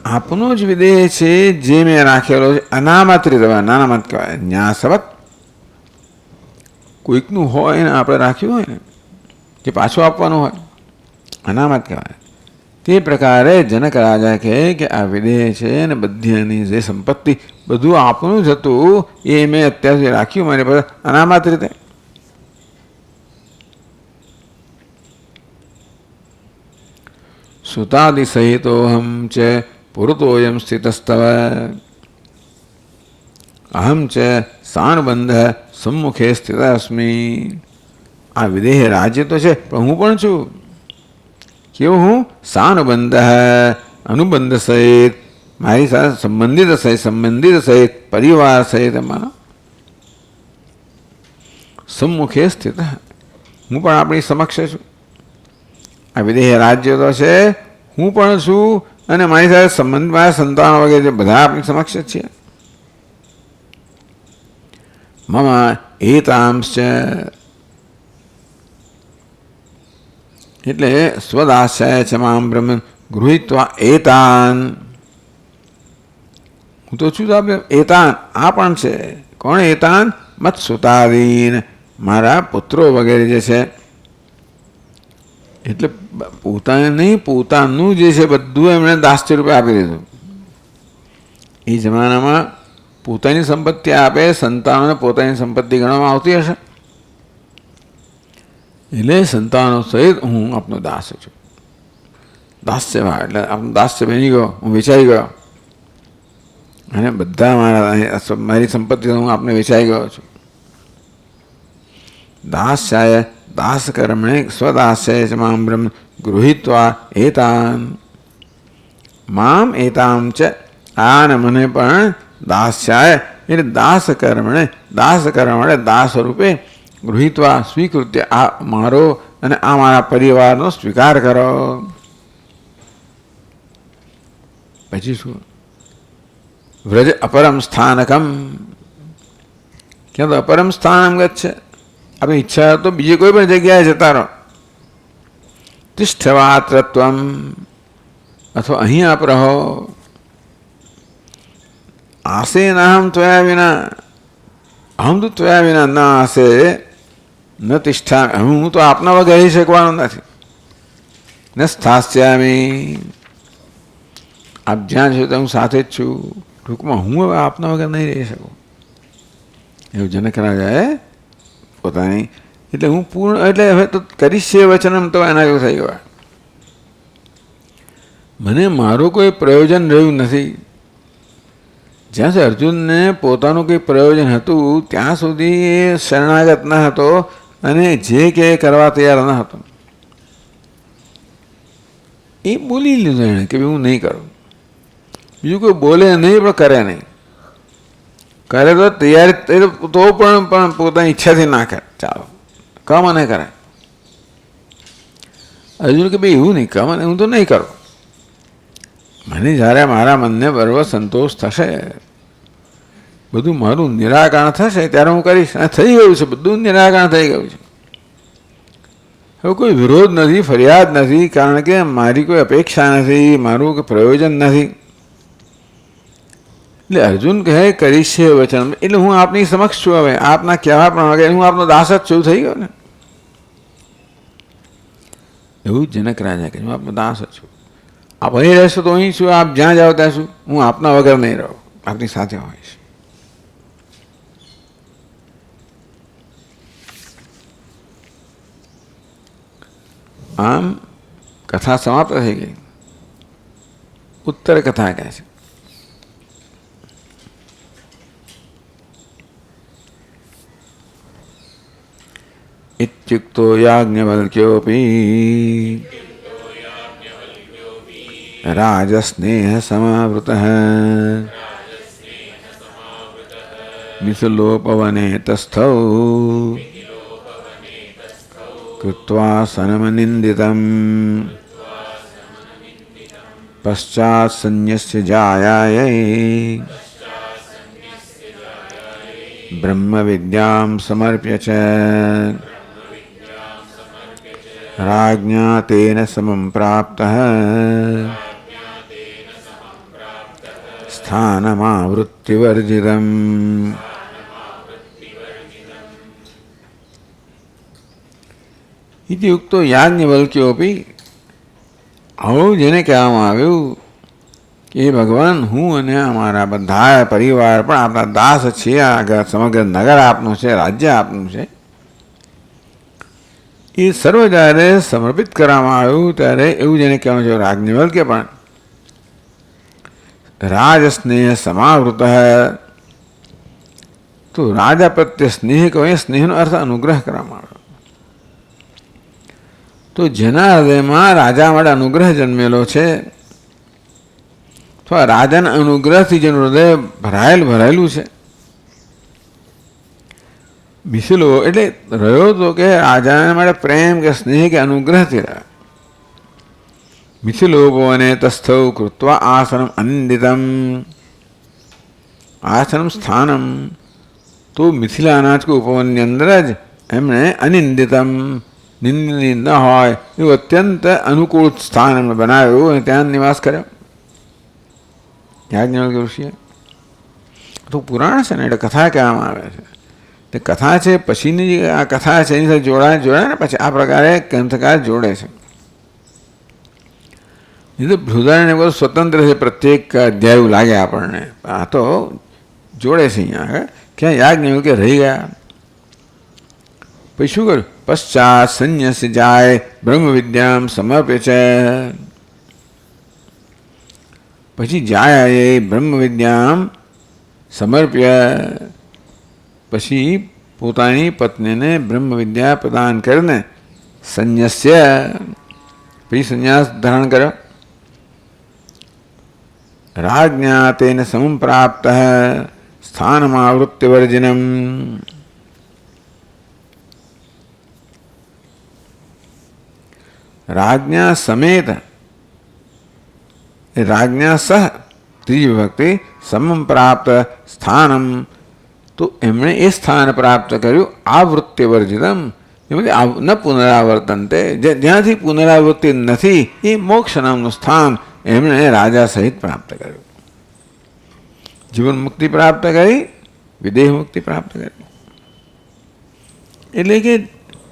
આપનો જ વિદેહ છે જે મેં રાખેલો છે. અનામત રીતે, નાનામત કહેવાય. ન્યાસવત કોઈકનું હોય ને આપણે રાખ્યું હોય ને, જે પાછું આપવાનું હોય, અનામત કહેવાય. તે પ્રકારે જનક રાજા કહે કે આ વિદેહ છે ને બધી એની જે સંપત્તિ બધું આપણું જ હતું એ મેં અત્યાર સુધી રાખ્યું મારી પાસે અનામત રીતે. સુતાદિ સહિતોહમ ચ પુરતોયમ સ્થિતસ્તવ. અહમ ચ સાણબંધ સમ્મુખે સ્થિત અસ્મી. આ વિદેહ રાજ્ય તો છે પણ હું પણ છું કેવું? હું સાનુબંધ, અનુબંધ સહિત, મારી સાથે સંબંધિત સહિત પરિવાર સહિત એમાં સમ્મુખે સ્થિત. હું પણ આપણી સમક્ષ છું. આ વિદેહ રાજ્ય તો છે, હું પણ છું, અને મારી સાથે સંબંધ, મારા સંતાનો વગેરે બધા આપણી સમક્ષ જ છીએ. મમ એતાંશ, એટલે સ્વદાસ્યાય ચ માં બ્રહ્મન ગૃહીત્વા એતાન. હું તો છું. આપણે એતાન આ પણ છે. કોણ એતાન? મત સુતાદીન મારા પુત્રો વગેરે જે છે. એટલે પોતાને પોતાનું જે છે બધું એમણે દાસ્ય રૂપે આપી દીધું. એ જમાનામાં પોતાની સંપત્તિ આપે સંતાનોને પોતાની સંપત્તિ ગણવામાં આવતી હશે. એટલે સંતાનો સહિત હું આપનો દાસ છું. દાસ્ય ભાવ એટલે આપનો દાસ્ય બની ગયો, હું વેચાઈ ગયો અને બધા મારી સંપત્તિ હું આપને વેચાઈ ગયો છું. દાસ્યાય દાસ કર્મણે સ્વદાસ્યાય ચ મામ બ્રહ્મ ગૃહીત્વા એતાન મામ એતામ ચ આને મને પણ દાસ્યાય એટલે દાસ કર્મણે દાસ સ્વરૂપે ગૃહીત્વા સ્વીકૃત્ય આ મારો અને આ મારા પરિવારનો સ્વીકાર કરો. પછી શું? વ્રજ અપરમ સ્થાનકમ ક્યાં તો અપરમ સ્થાનમ ગચ્છ. આપણી ઈચ્છા તો બીજી કોઈ પણ જગ્યાએ જતા રહો. તિષ્ઠવાત્રત્વમ અથવા અહીં આપ રહો. આસે નાહમ ત્વયા વિના અહમ તો ત્વયા વિના ન આસે ન તિષ્ઠા. હું તો આપના વગર રહી શકવાનો નથી. ન સ્થાસ્યામી આપ જ્યાં છો તો હું સાથે જ છું. ટૂંકમાં હું હવે આપના વગર નહીં રહી શકું. એવું જનક રાજાએ પોતાની એટલે હું પૂર્ણ એટલે હવે તો કરીશ વચનમ તો એના જેવું થઈ ગયો. મને મારું કોઈ પ્રયોજન રહ્યું નથી. જ્યાં સુધી અર્જુનને પોતાનું કંઈ પ્રયોજન હતું ત્યાં સુધી એ શરણાગત ન હતો અને જે કે કરવા તૈયાર ન હતો. એ બોલી લીધું એણે કે હું નહીં કરું. બીજું કોઈ બોલે નહીં પણ કરે નહીં. કરે તો તૈયારી તો પણ પોતાની ઈચ્છાથી ના કરે. ચાલો કામ મને કરે. અર્જુન કે ભાઈ એવું નહીં કામ હું તો નહીં કરું. મને જ્યારે મારા મનને બરોબર સંતોષ થશે બધું મારું નિરાકરણ થશે ત્યારે હું કરીશ. અને થઈ ગયું છે બધું નિરાકરણ થઈ ગયું છે. હવે કોઈ વિરોધ નથી ફરિયાદ નથી કારણ કે મારી કોઈ અપેક્ષા નથી મારું કોઈ પ્રયોજન નથી. એટલે અર્જુન કહે કરીશ વચન એટલે હું આપની સમક્ષ છું. હવે આપના કહેવા પ્રમાણે હું આપનો દાસ જ છું. થઈ ગયો ને એવું જનક રાજા કહે હું આપનો દાસ જ છું. આપ અહીં રહેશો તો અહીં છું. આપ જ્યાં જાઓ ત્યાં છું. હું આપના વગર નહીં રહું. આપની સાથે હોઈશ. આમ કથા સમાપ્ત થઈ ગઈ. ઉત્તર કથા કહે છે इत्युक्तो याज्ञवल्क्योऽपि राजस्नेह समावृतः मिथिलोपवने तस्थौ कृत्वा सनमनिन्दितम् पश्चात् सन्न्यस्य जायायै ब्रह्मविद्यां समर्प्य च राज्ञा तेन समं प्राप्तः स्थानमावृत्तिवर्जितम्. इति उक्तो याज्ञवल्क्योऽपि આવું જેને કહેવામાં આવ્યું કે ભગવાન હું અને અમારા બધા પરિવાર પણ આપણા દાસ છીએ. આગળ સમગ્ર નગર આપનું છે, રાજ્ય આપનું છે. એ સર્વ જ્યારે સમર્પિત કરવામાં આવ્યું ત્યારે એવું જેને કહેવામાં આવ્યું યાજ્ઞવલ્ક્ય પણ રાજસ્નેહ સમાવૃત. તો રાજા પ્રત્યે સ્નેહ કહે સ્નેહનો અર્થ અનુગ્રહ કરવામાં આવ્યો. તો જેના હૃદયમાં રાજા માટે અનુગ્રહ જન્મેલો છે અથવા રાજાના અનુગ્રહથી જેનું હૃદય ભરાયેલું છે. મિસિલો એટલે રહ્યો તો કે રાજાને માટે પ્રેમ કે સ્નેહ કે અનુગ્રહથી રહ્યા. મિથિલોપવને તસ્થૌ કૃત્વા આસનમ અનિંદિતમ. આસનમ સ્થાનમ તો મિથિલાના જ ઉપવનની અંદર જ એમણે અનિંદિતમ નિંદનીય ન હોય એવું અત્યંત અનુકૂળ સ્થાન એમણે બનાવ્યું અને ત્યાં નિવાસ કર્યો યાજ્ઞવલ્ક્ય ઋષિએ. તો પુરાણ છે ને એટલે કથા કહેવામાં આવે છે. તે કથા છે પછીની આ કથા છે એની સાથે જોડાય ને પછી આ પ્રકારે ગ્રંથકાર જોડે છે. એ તો બૃહદારણ્યક બધું સ્વતંત્ર છે, પ્રત્યેક અધ્યાય લાગે આપણને. આ તો જોડે છે અહીંયા આગળ. ક્યાં યાજ્ઞવલ્ક્ય રહી ગયા. પછી શું કર્યું? પશ્ચાત સંન્યસ્ય જાય બ્રહ્મ વિદ્યામ સમર્પ્ય છે. પછી જાય એ બ્રહ્મ વિદ્યામ સમર્પ્ય, પછી પોતાની પત્નીને બ્રહ્મ વિદ્યા પ્રદાન કરીને સંન્યસ્ય, પછી સંન્યાસ ધારણ કર્યો. રાજ્ઞા તેને સમમ પ્રાપ્ત સ્થાનમાં વૃત્તિવર્જનમ. રાજ્ઞા સમેત, રાજ્ઞા સહ ત્રીજી વિભક્તિ સમમ પ્રાપ્ત સ્થાનમ, તો એમણે એ સ્થાન પ્રાપ્ત કર્યું આવૃત્તિવર્જિતમ, ન પુનરાવર્તનતે, જ્યાંથી પુનરાવૃત્તિ નથી એ મોક્ષ નામનું સ્થાન એમણે રાજા સહિત પ્રાપ્ત કર્યું. જીવન મુક્તિ પ્રાપ્ત કરી, વિદેહ મુક્તિ પ્રાપ્ત કરી. એટલે કે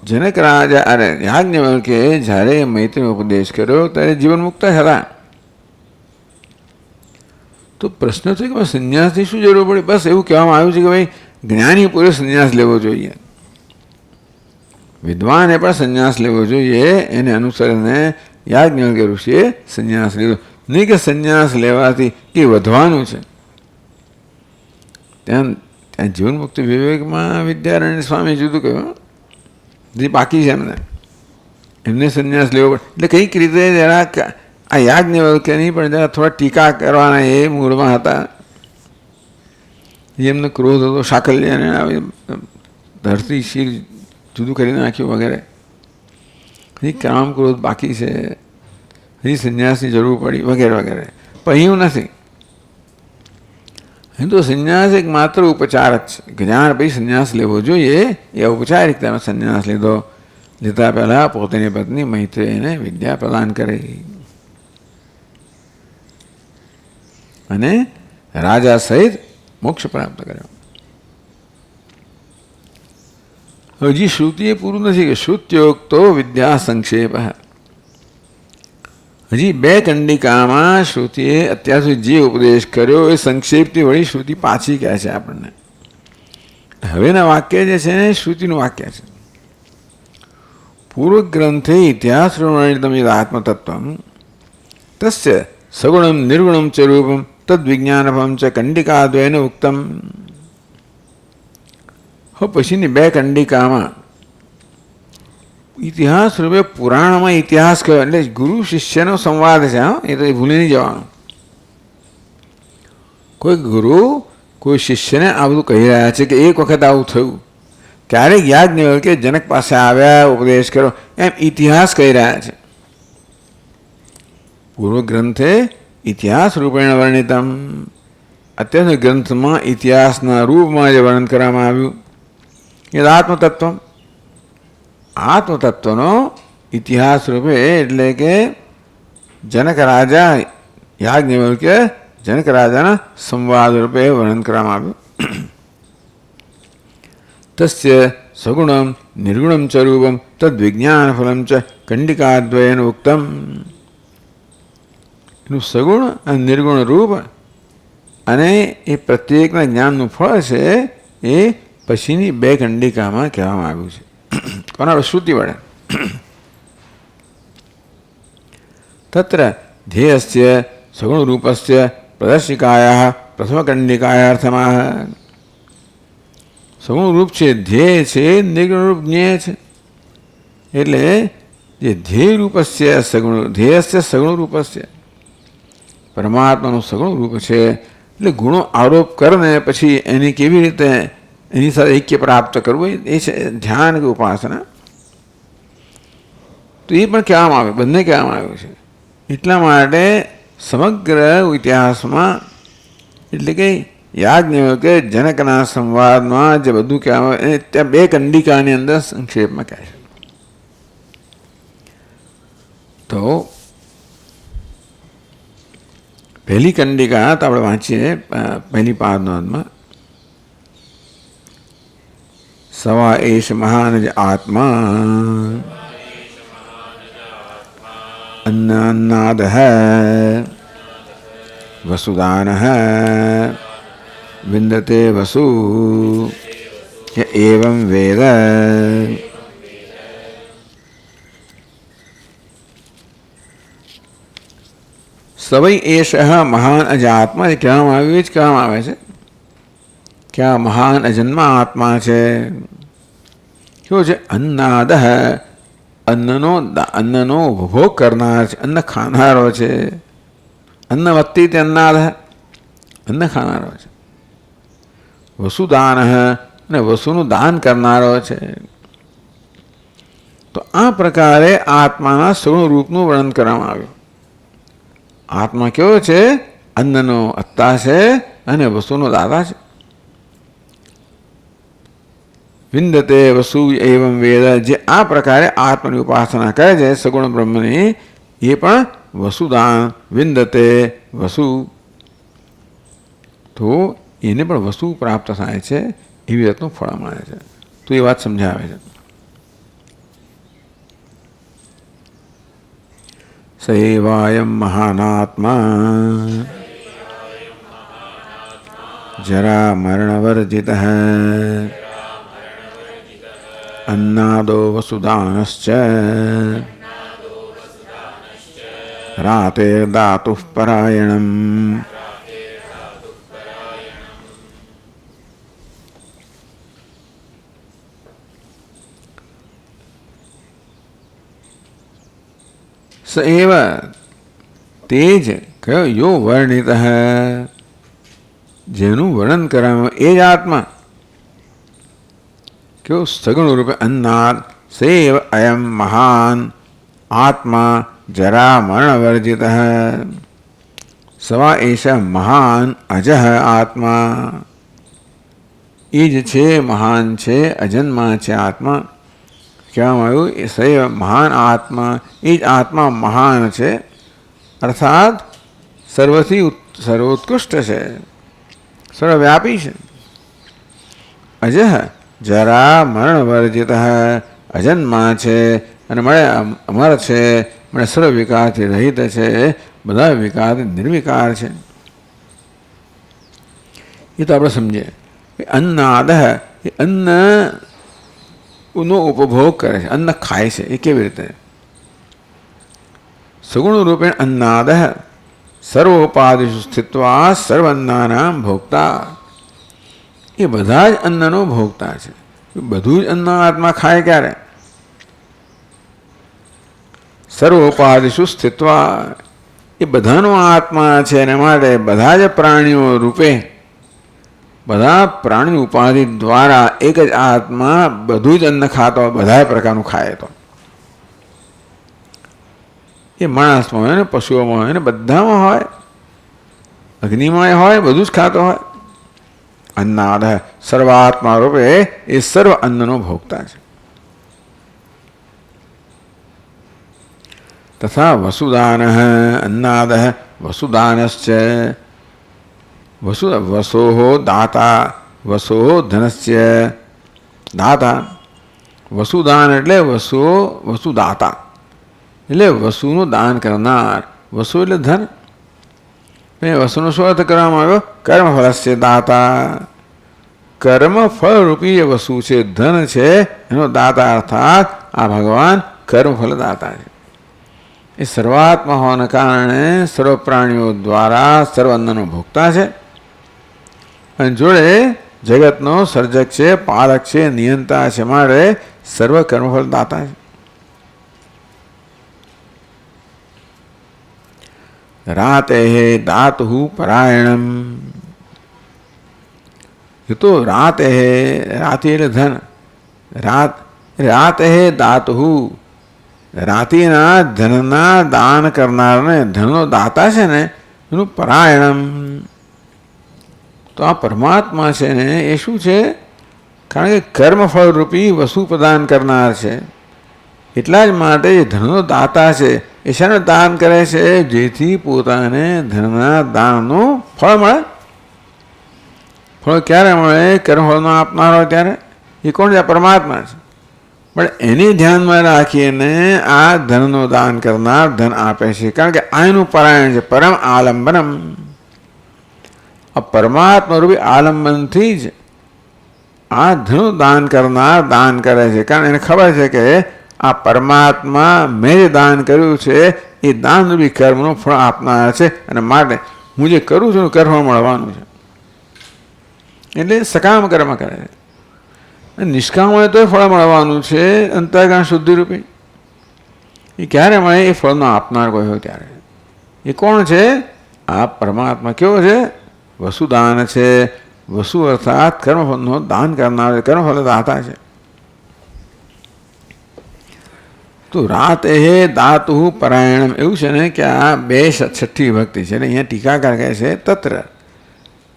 જનક રાજા અરે યાજ્ઞવલ્ક્ય જ્યારે મૈત્રીનો ઉપદેશ કર્યો ત્યારે જીવન મુક્ત હતા. તો પ્રશ્ન થયો કે સંન્યાસની શું જરૂર પડી? બસ એવું કહેવામાં આવ્યું છે કે ભાઈ જ્ઞાની પૂરે સંન્યાસ લેવો જોઈએ, વિદ્વાને પણ સંન્યાસ લેવો જોઈએ. એને અનુસરીને યાજ્ઞવલ્ક્ય ઋષિએ સંન્યાસ લીધો. નહીં કે સંન્યાસ લેવાથી કે વધવાનું છે. ત્યાં જીવન મુક્તિ વિવેકમાં વિદ્યારણ્ય સ્વામી જુદું કહ્યું, જે બાકી છે એમને સંન્યાસ લેવો પડે. એટલે કંઈક રીતે જરાક આ યાજ્ઞવલ્ક્યની પણ જરા થોડા ટીકા કરવાના એ મૂળમાં હતા. એમને ક્રોધ હતો, સાકલ્યને ધરતી શીર જુદું કરી નાખ્યું વગેરે. હજી કામ ક્રોધ બાકી છે, હજી સંન્યાસની જરૂર પડી વગેરે વગેરે. પણ એવું નથી. અહીં તો સંન્યાસ એક માત્ર ઉપચાર જ છે. જ્ઞાન પછી સંન્યાસ લેવો જોઈએ એ ઔપચારિકતામાં સંન્યાસ લીધા પહેલાં પોતાની પત્ની મૈત્રેયીને વિદ્યા પ્રદાન કરી અને રાજા સહિત મોક્ષ પ્રાપ્ત કર્યો. હજી શ્રુતિએ પૂરું નથી કે શ્રુત્યોક્તો વિદ્યા સંક્ષેપ. હજી બે કંડિકામાં શ્રુતિએ અત્યાર સુધી જે ઉપદેશ કર્યો એ સંક્ષેપથી વળી શ્રુતિ પાછી કહે છે આપણને. હવેના વાક્ય જે છે ને શ્રુતિનું વાક્ય છે. પૂર્વ ગ્રંથે ઇતિહાસ પ્રમાણિતમ આત્મતત્વમ તસ્ય સગુણમ નિર્ગુણમ ચ રૂપમ તદ્વિજ્ઞાનફમ ચ કંડિકાદ્વયન ઉક્તમ. પછીની બે કંડિકામાં ઇતિહાસ રૂપે પુરાણમાં ઇતિહાસ કયો એટલે ગુરુ શિષ્યનો સંવાદ છે. એ તો ભૂલી નહીં જવાનું. કોઈ ગુરુ કોઈ શિષ્યને આ બધું કહી રહ્યા છે કે એક વખત આવું થયું, ક્યારેક યાજ્ઞવલ્ક્ય જનક પાસે આવ્યા, ઉપદેશ કર્યો, એમ ઇતિહાસ કહી રહ્યા છે. પૂર્વ ગ્રંથે ઇતિહાસ રૂપેણ વર્ણિતમ, અત્યારના ગ્રંથમાં ઇતિહાસના રૂપમાં જે વર્ણન કરવામાં આવ્યું એ આત્મતત્વ. આત્મતત્વનો ઇતિહાસ રૂપે એટલે કે જનક રાજા યાજ્ઞવલ્ક્ય જનક રાજાના સંવાદ રૂપે વર્ણન કરવામાં આવ્યું. તસ્ય સગુણમ નિર્ગુણમ ચ રૂપમ તદ્વિજ્ઞાન ફલમ ચ કંડિકાદ્વયન ઉક્તમ. એનું સગુણ અને નિર્ગુણ રૂપ અને એ પ્રત્યેકના જ્ઞાનનું ફળ છે એ પછીની બે કંડિકામાં કહેવામાં આવ્યું છે. કોના શ્રુતિ વડે. તત્ર ધ્યેયસ્ય સગુણ રૂપસ્ય પ્રદર્શિકાયા પ્રથમ કંડિકાયાર્થમાં. સગુણ રૂપ છે ધ્યેય છે, નિર્ગુણ રૂપ જ્ઞેય છે. એટલે જે ધ્યેય રૂપસ્ય સગુણ ધ્યેયસ્ય સગુણ રૂપસ્ય પરમાત્માનું સગુણ રૂપ છે. એટલે ગુણો આરોપ કરીને પછી એની કેવી રીતે એની સાથે ઐક્ય પ્રાપ્ત કરવું એ છે ધ્યાન કે ઉપાસના. તો એ પણ કહેવામાં આવે, બંને કહેવામાં આવ્યું છે. એટલા માટે સમગ્ર ઇતિહાસમાં એટલે કે યાજ્ઞવલ્ક્ય જનકના સંવાદમાં જે બધું કહેવામાં આવે ત્યાં બે કંડિકાની અંદર સંક્ષેપમાં કહે છે. તો પહેલી કંડિકા તો આપણે વાંચીએ પહેલી પાદનોંધમાં. सवा एष महान ज आत्मा अन्नादः वसुदानः विन्दते वसु य एवं वेद। सवै एषः महान अजात्मा એ કહેવામાં આવ્યું જ કહેવામાં આવે છે કે આ મહાન અજન્મા આત્મા છે. કેવો છે? અન્નાદ, અન્નનો ઉપભોગ કરનાર છે, અન્ન ખાનારો છે. અન્ન વત્તી તે અન્નાદ, અન્ન ખાનારો છે. વસુદાન, અને વસુનું દાન કરનારો છે. તો આ પ્રકારે આત્માના સગુણ રૂપનું વર્ણન કરવામાં આવ્યું. આત્મા કેવો છે? અન્નનો અત્તા છે અને વસુનો દાતા છે. વિંદતે વસુ એવં વેદ, જે આ પ્રકારે આત્માની ઉપાસના કરે છે સગુણ બ્રહ્મની, એ પણ વસુદાન વિંદતે વસુ, તો એને પણ વસુ પ્રાપ્ત થાય છે એવી રીતનું ફળ મળે છે. તો એ વાત સમજાવે છે. સૈવાયમ મહાનાત્મા જરા મરણવર્જિતઃ अन्नादो वसुदानश्च राते दातुः परायणम्. स एव तेज कयो यो वर्णितः, જેનું વર્ણન કરવામાં એ જ આત્મા क्यों सगुण रूप अन्नाद सेव अयम महान आत्मा जरा मरण वर्जित सवा ऐसा महान अजह आत्मा, ईज छे महान छे अजन्मा छे आत्मा. कहेवामां आव्युं सैव महान आत्मा, ईज आत्मा महान छे अर्थात सर्वथी सर्वोत्कृष्ट छे, सर्वव्यापी छे. अजह જરા મરણ વર્જિત, અજન્મા છે અને મળે અમર છે, મળે સર્વ વિકારથી રહિત છે, બધા વિકારથી નિર્વિકાર છે. એ તો આપણે સમજીએ. અન્નાદ, એ અન્નનો ઉપભોગ કરે છે, અન્ન ખાય છે. એ કેવી રીતે? સગુણ રૂપે અન્નાદ સર્વોપાદિષુ સ્થિત્વા સર્વન્નાનામ ભોક્તા, એ બધા જ અન્નનો ભોગતા છે. બધું જ અન્ન આત્મા ખાય ક્યારે? સર્વોપાદિષુ સ્થિત્વા, એ બધાનો આત્મા છે અને માટે બધા જ પ્રાણીઓ રૂપે, બધા પ્રાણી ઉપાધિ દ્વારા એક જ આત્મા બધું જ અન્ન ખાતો હોય, બધા પ્રકારનું ખાય. તો એ માણસમાં હોય ને, પશુઓમાં હોય ને, બધામાં હોય, અગ્નિમાં હોય, બધું જ ખાતો હોય. अन्नाद सर्वात्मा रूपे ये सर्व अन्ननो भोक्ता है. तथा वसुदान अन्नाद वसुदानश्च वसो दाता वसो धनस्य दाता. वसुदान એટલે વસુદાતા એટલે વસુનું દાન કરનાર. વસુ એટલે ધન. વસુનો શું અર્થ કરવામાં આવ્યો? કર્મફળસ્ય દાતા. કર્મફળરૂપી જે વસુ છે, ધન છે, એનો દાતા અર્થાત આ ભગવાન કર્મફળ દાતા છે. એ સર્વાત્મા હોવાને કારણે સર્વ પ્રાણીઓ દ્વારા સર્વ અન્નનો ભોગતા છે અને જોડે જગતનો સર્જક છે, પાલક છે, નિયંતા છે, માટે સર્વ કર્મફળ દાતા છે. राते दातु परायणम, ये तो रात है, राति એટલે ધન. રાત હે દાતુ, રાતિના ધનના દાન કરનારને, ધનનો દાતા છે ને, એનું પરાયણમ. તો આ પરમાત્મા છે ને, એ શું છે? કારણ કે કર્મફળ રૂપી વસ્તુ પ્રદાન કરનાર છે. એટલા જ માટે એ ધનનો દાતા છે. એ શાને દાન કરે છે? જેથી પોતાને ધનના દાનનું ફળ મળે. ફળ ક્યારે મળે? કર્મફળનો આપનાર હોય ત્યારે. એ કોણ છે? આ પરમાત્મા છે. પણ એને ધ્યાનમાં રાખીને આ ધનનું દાન કરનાર ધન આપે છે, કારણ કે આ એનું પરાયણ છે. પરમ આલંબનમ, આ પરમાત્મા રૂપી આલંબનથી જ આ ધનનું દાન કરનાર દાન કરે છે. કારણ એને ખબર છે કે આ પરમાત્મા મેં જે દાન કર્યું છે એ દાન રૂપી કર્મનું ફળ આપનાર છે, અને માટે હું જે કરું છું કર્મ મળવાનું છે. એટલે સકામ કર્મ કરે છે. નિષ્કામ હોય તો ફળ મળવાનું છે, અંતર્ગણ શુદ્ધિ રૂપી. એ ક્યારે મળે? એ ફળનો આપનાર કોઈ હોય ત્યારે. એ કોણ છે? આ પરમાત્મા. કેવો છે? વસુદાન છે. વસુ અર્થાત કર્મફળનો દાન કરનાર, કર્મફળ દાતા છે. તો રાત એ દાતુ પરાયણમ, એવું છે ને કે આ 2 ભક્તિ છે ને. અહીંયા ટીકાકાર કહે છે તત્ર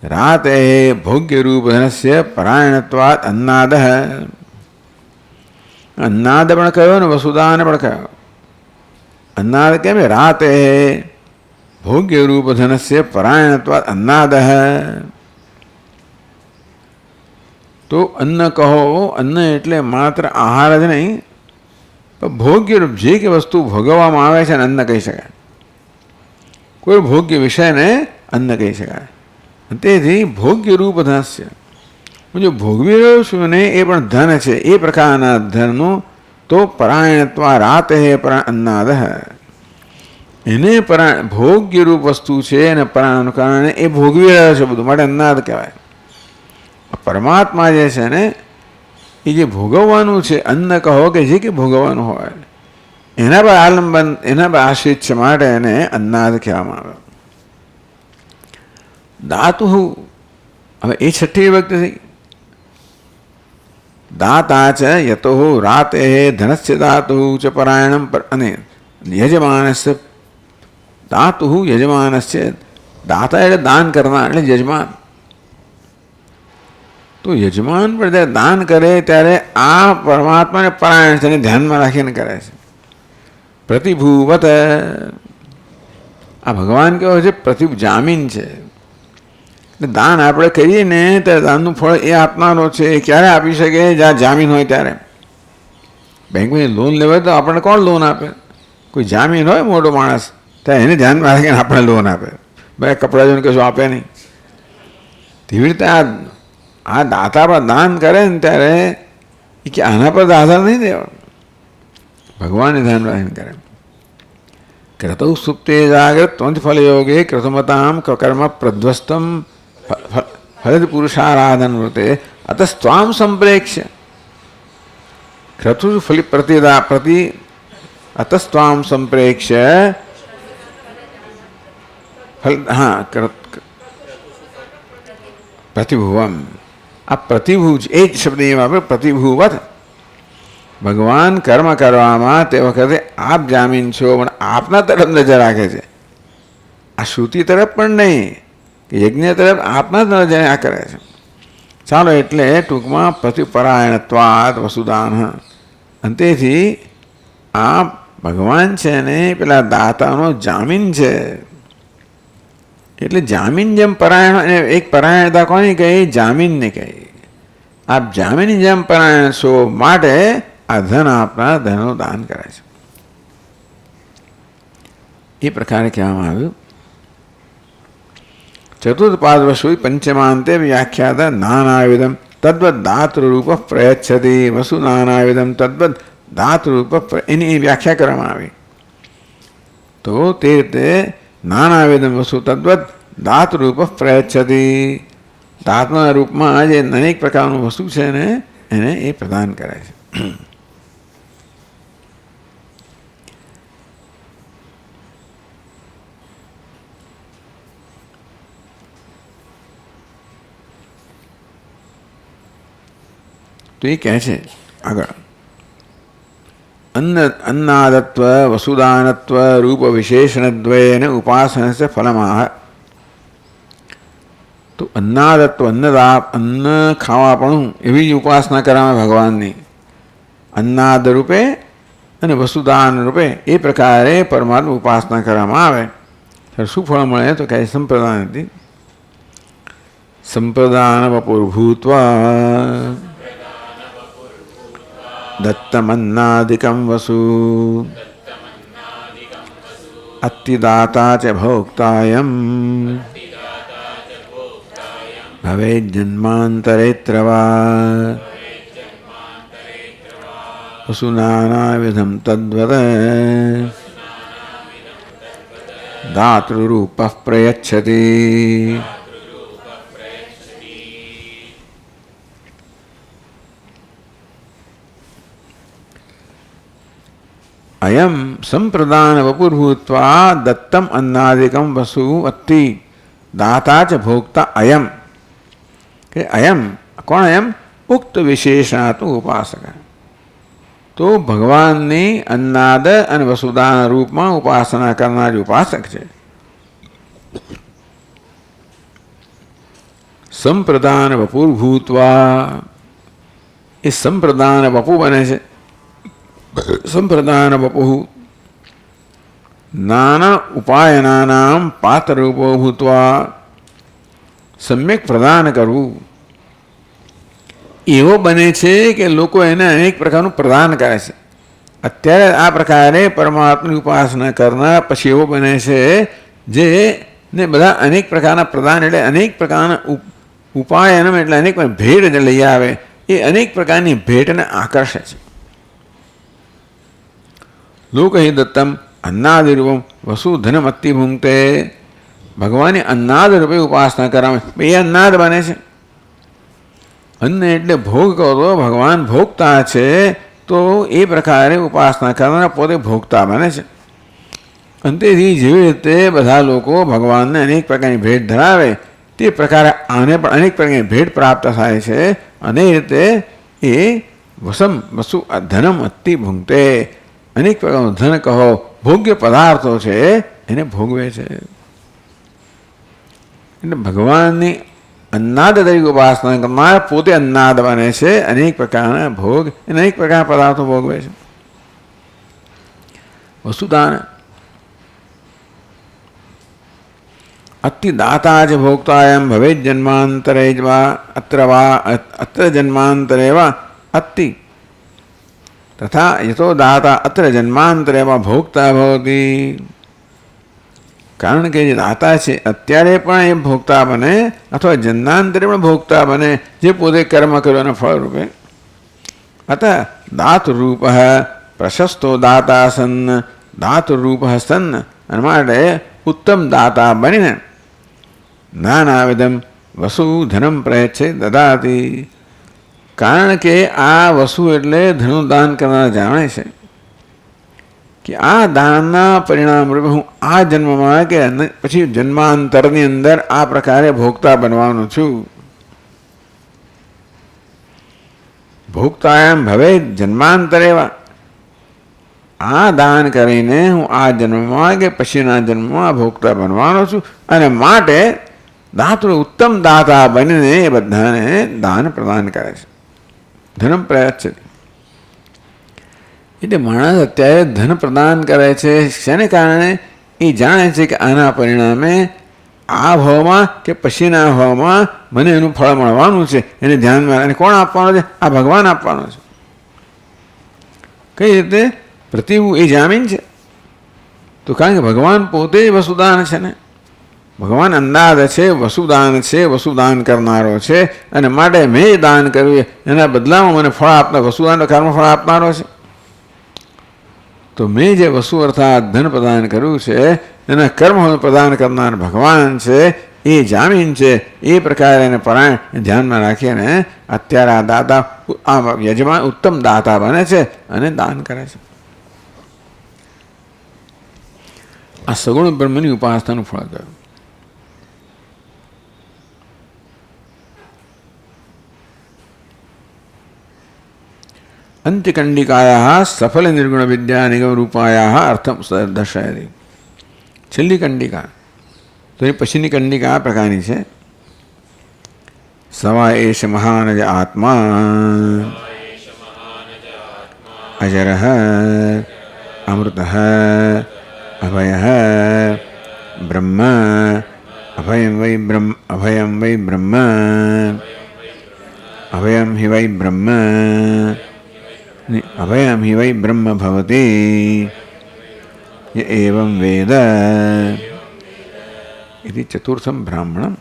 રાત એ ભોગ્ય રૂપ ધનસ્ય પરાયણત્વાદ અન્નાદ. અન્નાદ પણ કયો ને વસુદાન પણ કયો. અન્નાદ કેમ? રાત એ ભોગ્ય રૂપ ધનસ્ય પરાયણત્વાદ અન્નાદ. તો અન્ન કહો, અન્ન એટલે માત્ર આહાર જ નહીં, પણ ભોગ્ય રૂપ જે કે વસ્તુ ભોગવવામાં આવે છે ને અન્ન કહી શકાય. કોઈ ભોગ્ય વિષયને અન્ન કહી શકાય. તેથી ભોગ્ય રૂપ ધનસ્ય, હું જો ભોગવી રહ્યો છું ને એ પણ ધન છે, એ પ્રકારના ધનનું તો પરાયણત્વા રાતે અન્નાદ. એને ભોગ્ય રૂપ વસ્તુ છે અને પરાયણનું કારણે એ ભોગવી રહ્યો છે બધું, માટે અન્નાદ કહેવાય. પરમાત્મા જે છે ને એ જે ભોગવવાનું છે, અન્ન કહો કે જે કે ભોગવવાનું હોય એના પર આલંબન, એના પર આશ્રિત છે, માટે એને અન્નાદ કહેવામાં આવે. દાતુ, હવે એ 6ઠ્ઠી વિભક્તિ થઈ. દાતા ચ યતો રાતે ધનસ્ય દાતુ ચ પરાયણમ, અને યજમાનસ્ય દાતુ યજમાનસ્ય. દાતા એટલે દાન કરનાર, એટલે યજમાન. તો યજમાન પણ જ્યારે દાન કરે ત્યારે આ પરમાત્માને પરાયણ છે, એને ધ્યાનમાં રાખીને કરે છે. પ્રતિભૂવત, આ ભગવાન કેવો છે? પ્રતિભ, જામીન છે. દાન આપણે કરીએ ને ત્યારે દાનનું ફળ એ આપનારો છે. એ ક્યારે આપી શકે? જ્યાં જામીન હોય ત્યારે. બેંકમાં લોન લેવાય તો આપણને કોણ લોન આપે? કોઈ જામીન હોય મોટો માણસ, ત્યારે એને ધ્યાનમાં રાખીને આપણે લોન આપે. ભાઈ કપડાં જોઈને કશું આપે નહીં. તેવી રીતે આ દાતા પર દાન કરે ને ત્યારે એ કે આના પર આધાર નહીં દેવા, ભગવાનને ધ્યાન રાખીને કરે. ક્રતૌ સુપ્તે જાગ્રત ત્વંત ફલયોગે ક્રતુમતામ કર્મ પ્રધ્વસ્તમ ફલદ પુરુષારાધન વૃતે અતસ્ત્વામ સંપ્રેક્ષ્ય. ક્રતુ ફલિ પ્રતિદા પ્રતિ અતસ્ત્વામ સંપ્રેક્ષ્ય ફલ. હા, પ્રતિભુવમ. આ પ્રતિભુ એ જ શબ્દ એમાં આપણે પ્રતિભુવત. ભગવાન કર્મ કરવામાં તે વખતે આપ જામીન છો, પણ આપના તરફ નજર રાખે છે. આ શ્રુતિ તરફ પણ નહીં, કે યજ્ઞ તરફ આપના નજર આ કરે છે. ચાલો, એટલે ટૂંકમાં પ્રતિપરાયણત્વાદ વસુદાન. અંતેથી આ ભગવાન છે ને પેલા દાતાનો જામીન છે. એટલે જામીન જેમ પરાયણ, એક પરાયણતા કોની કહી? જામીનને કહી. આપ જામીન જેમ પરાયણ છો, માટે આ ધન આપના ધનનું દાન કરે છે. એ પ્રકારે કહેવામાં આવ્યું. ચતુર્થ પાદવશુ પંચમાંતે વ્યાખ્યાત નાનાવિધમ તદ્વદ દાતૃરૂપ પ્રયચ્છતિ. વસુ નાનાવિધમ તદ્વદ દાતૃરૂપ, એની વ્યાખ્યા કરવામાં આવી. તો તે રીતે નાનાવિધમ વસુ તદ્વદ દાતરૂપ પ્રયચ્છતિ. દાતના રૂપમાં જે અનેક પ્રકારનું વસ્તુ છે ને એને એ પ્રદાન કરે છે. તો એ કહે છે આગળ, अन्नादत्व वसुदानत्व रूप विशेषणद्वयेन उपासनस्य फलमाह. तो अन्नादत्व, अन्न खावापणું એવી જ ઉપાસના કરવામાં ભગવાનની. अन्नाद રૂપે અને વસુદાન રૂપે એ પ્રકારે પરમાત્મા ઉપાસના કરવામાં આવે ત્યારે શું ફળ મળે? તો કહે સંપ્રદાન. સંપ્રદાન વપુર્ભૂત્વા दत्तमन्नादिकं वसु अत्तिदाता च भोक्तायं भवेज्जन्मान्तरेऽत्र वा वसुनानाविधं तद्वत् दातृरूपः प्रयच्छति। अयम संप्रदान वपुर्भूत्वा दत्तम अन्नादिकम वसु अत्ति दाता च भोक्ता अयम के अयम कौन अयम उक्त विशेषणात् उपासक तो भगवान ने अन्नाद અને વસુદાન રૂપમાં ઉપાસના કરનાર ઉપાસક છે. સંપ્રદાન વપુર્ભૂત્વા એ સંપ્રદાન વપુ બને છે. संप्रदान वपु नाना उपायनानां पात्ररूपो भूत्वा सम्यक प्रदान करવું એવો બને છે કે લોકો એને અનેક પ્રકારનું પ્રદાન કરે છે. અત્યારે આ પ્રકારે પરમાત્માની ઉપાસના કરનાર પછી એવો બને છે જે ને બધા અનેક પ્રકારના પ્રદાન એટલે અનેક પ્રકારના ઉપાયન એટલે અનેક ભેટ જે લઈ આવે એ અનેક પ્રકારની ભેટને આકર્ષે છે. लोक ही दत्तम अन्नादि रूपम वसुधनम अति भूंगते भगवान अन्नाद रूपे उपासना करावे ये अन्नाद बने छे. अन्न एटले भोग करो भगवान भोगता है तो ये प्रकारे उपासना करना पोते भोगता बने छे. अंतेथी जेवी रीते बधा लोको भगवान ने अनेक प्रकारनी भेट धरावे ते प्रकारे आने पण अनेक प्रकारनी भेट प्राप्त थाय छे अने रीते ए वसम वसु धनम अति भूंगते अनेक प्रकार धन कहो भोग्य पदार्थो है એને ભોગવે છે. એટલે ભગવાનની अन्नाद तरीके उपासना करनार पोते अन्नाद बने छे अनेक प्रकारना भोग अनेक प्रकारना पदार्थो भोगवे छे. वसुदान अत्तिदाता च भोक्तायं भवेत् जन्मान्तरे वा अत्र जन्मान्तरे वा अत्ति तथा यतो दाता अत्र जन्मांतरे में भोक्ता भवति. कारण के जे दाता है अत्यारे पण ए भोक्ता बने अथवा जन्मांतरे पण भोक्ता बने जे पोते कर्म कर्यो फल रूपे. अतः दातुरूपः प्रशस्तो दाता सन् दातुरूपः सन् माटे उत्तम दाता बनीने नानाविधं वसुधनं प्रयच्छे ददाति. कारण के आ वसु एटले धनु दान करना जाने से कि आ दानना परिणाम रूपे हूँ आ जन्म में के पछी जन्मांतरनी अंदर आ प्रकारे भोक्ता बनवानो छू. भोक्तायम भवे जन्मांतरे वा आ दान करीने हूँ आ जन्म में के पछीना जन्म में भोक्ता बनवानो छू अने माटे दातु उत्तम दाता बनीने बधाने दान प्रदान करे छे. धन प्रयच्छति એટલે માણસ અત્યારે ધન પ્રદાન કરે છે શેને કારણે એ જાણે છે કે આના પરિણામે આ ભાવમાં કે પછીના ભાવમાં મને એનું ફળ મળવાનું છે એને ધ્યાનમાં અને કોણ આપવાનો છે આ ભગવાન આપવાનો છે. કઈ રીતે પ્રતિભુ એ જામીન છે તો કારણ કે ભગવાન પોતે જ વસુદાન છે ને भगवान अन्नाद है वसुदान करनारो है अने माटे मैं दान कर्युं एना बदलामां मने फळ आपना वसुदान कर्म फळ आपनारो छे. तो मैं जे वसु अर्थात धन प्रदान कर्युं छे एना कर्म प्रदान करनार भगवान है ये जामीन है. ये प्रकारे परायण ध्यान में राखीने अत्यारे आ दाता आ यजमान उत्तम दाता बने छे अने दान करे छे. आ सगुण ब्रह्मनी उपासनानुं फळ कह्युं. अंत्यकंडिकायाः सफल निर्गुण विद्या निगम रूपायाः अर्थम दर्शायति. छेल्ली कंडिका तो ये पछीनी कंडिका आ प्रकारनी छे. सवा एष महानज आत्मा अजरः अमृतः अभयः ब्रह्म अभयं वै ब्रह्म अभयं हि वै ब्रह्म અભયમ હિ વૈ બ્રહ્મ ભવતી ય એવં વેદ ઇતિ ચતુર્થમ બ્રાહ્મણમ.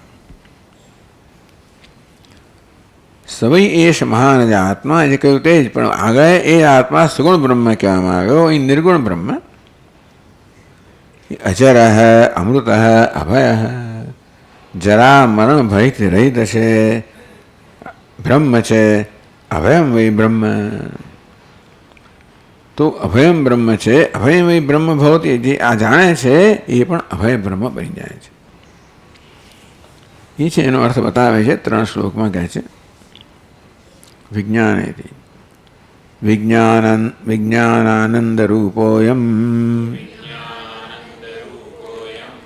સવૈ એશ મહાન જ આત્મા જે કહ્યું તે જ, પણ આગળ એ આત્મા સગુણ બ્રહ્મ કહેવામાં આવ્યો, એ નિર્ગુણ બ્રહ્મ. અજર અમૃત અભય, જરા મરણ ભયથી રહિત છે, બ્રહ્મ છે. અભયમ વૈ બ્રહ્મ, તો અભયમ બ્રહ્મ છે. અભયમ વૈ બ્રહ્મ ભવતી, જે આ જાણે છે એ પણ અભય બ્રહ્મ બની જાય છે. એ છે એનો અર્થ બતાવે છે 3 શ્લોકમાં. કહે છે વિજ્ઞાનેતિ વિજ્ઞાનાનંદ રૂપોયમ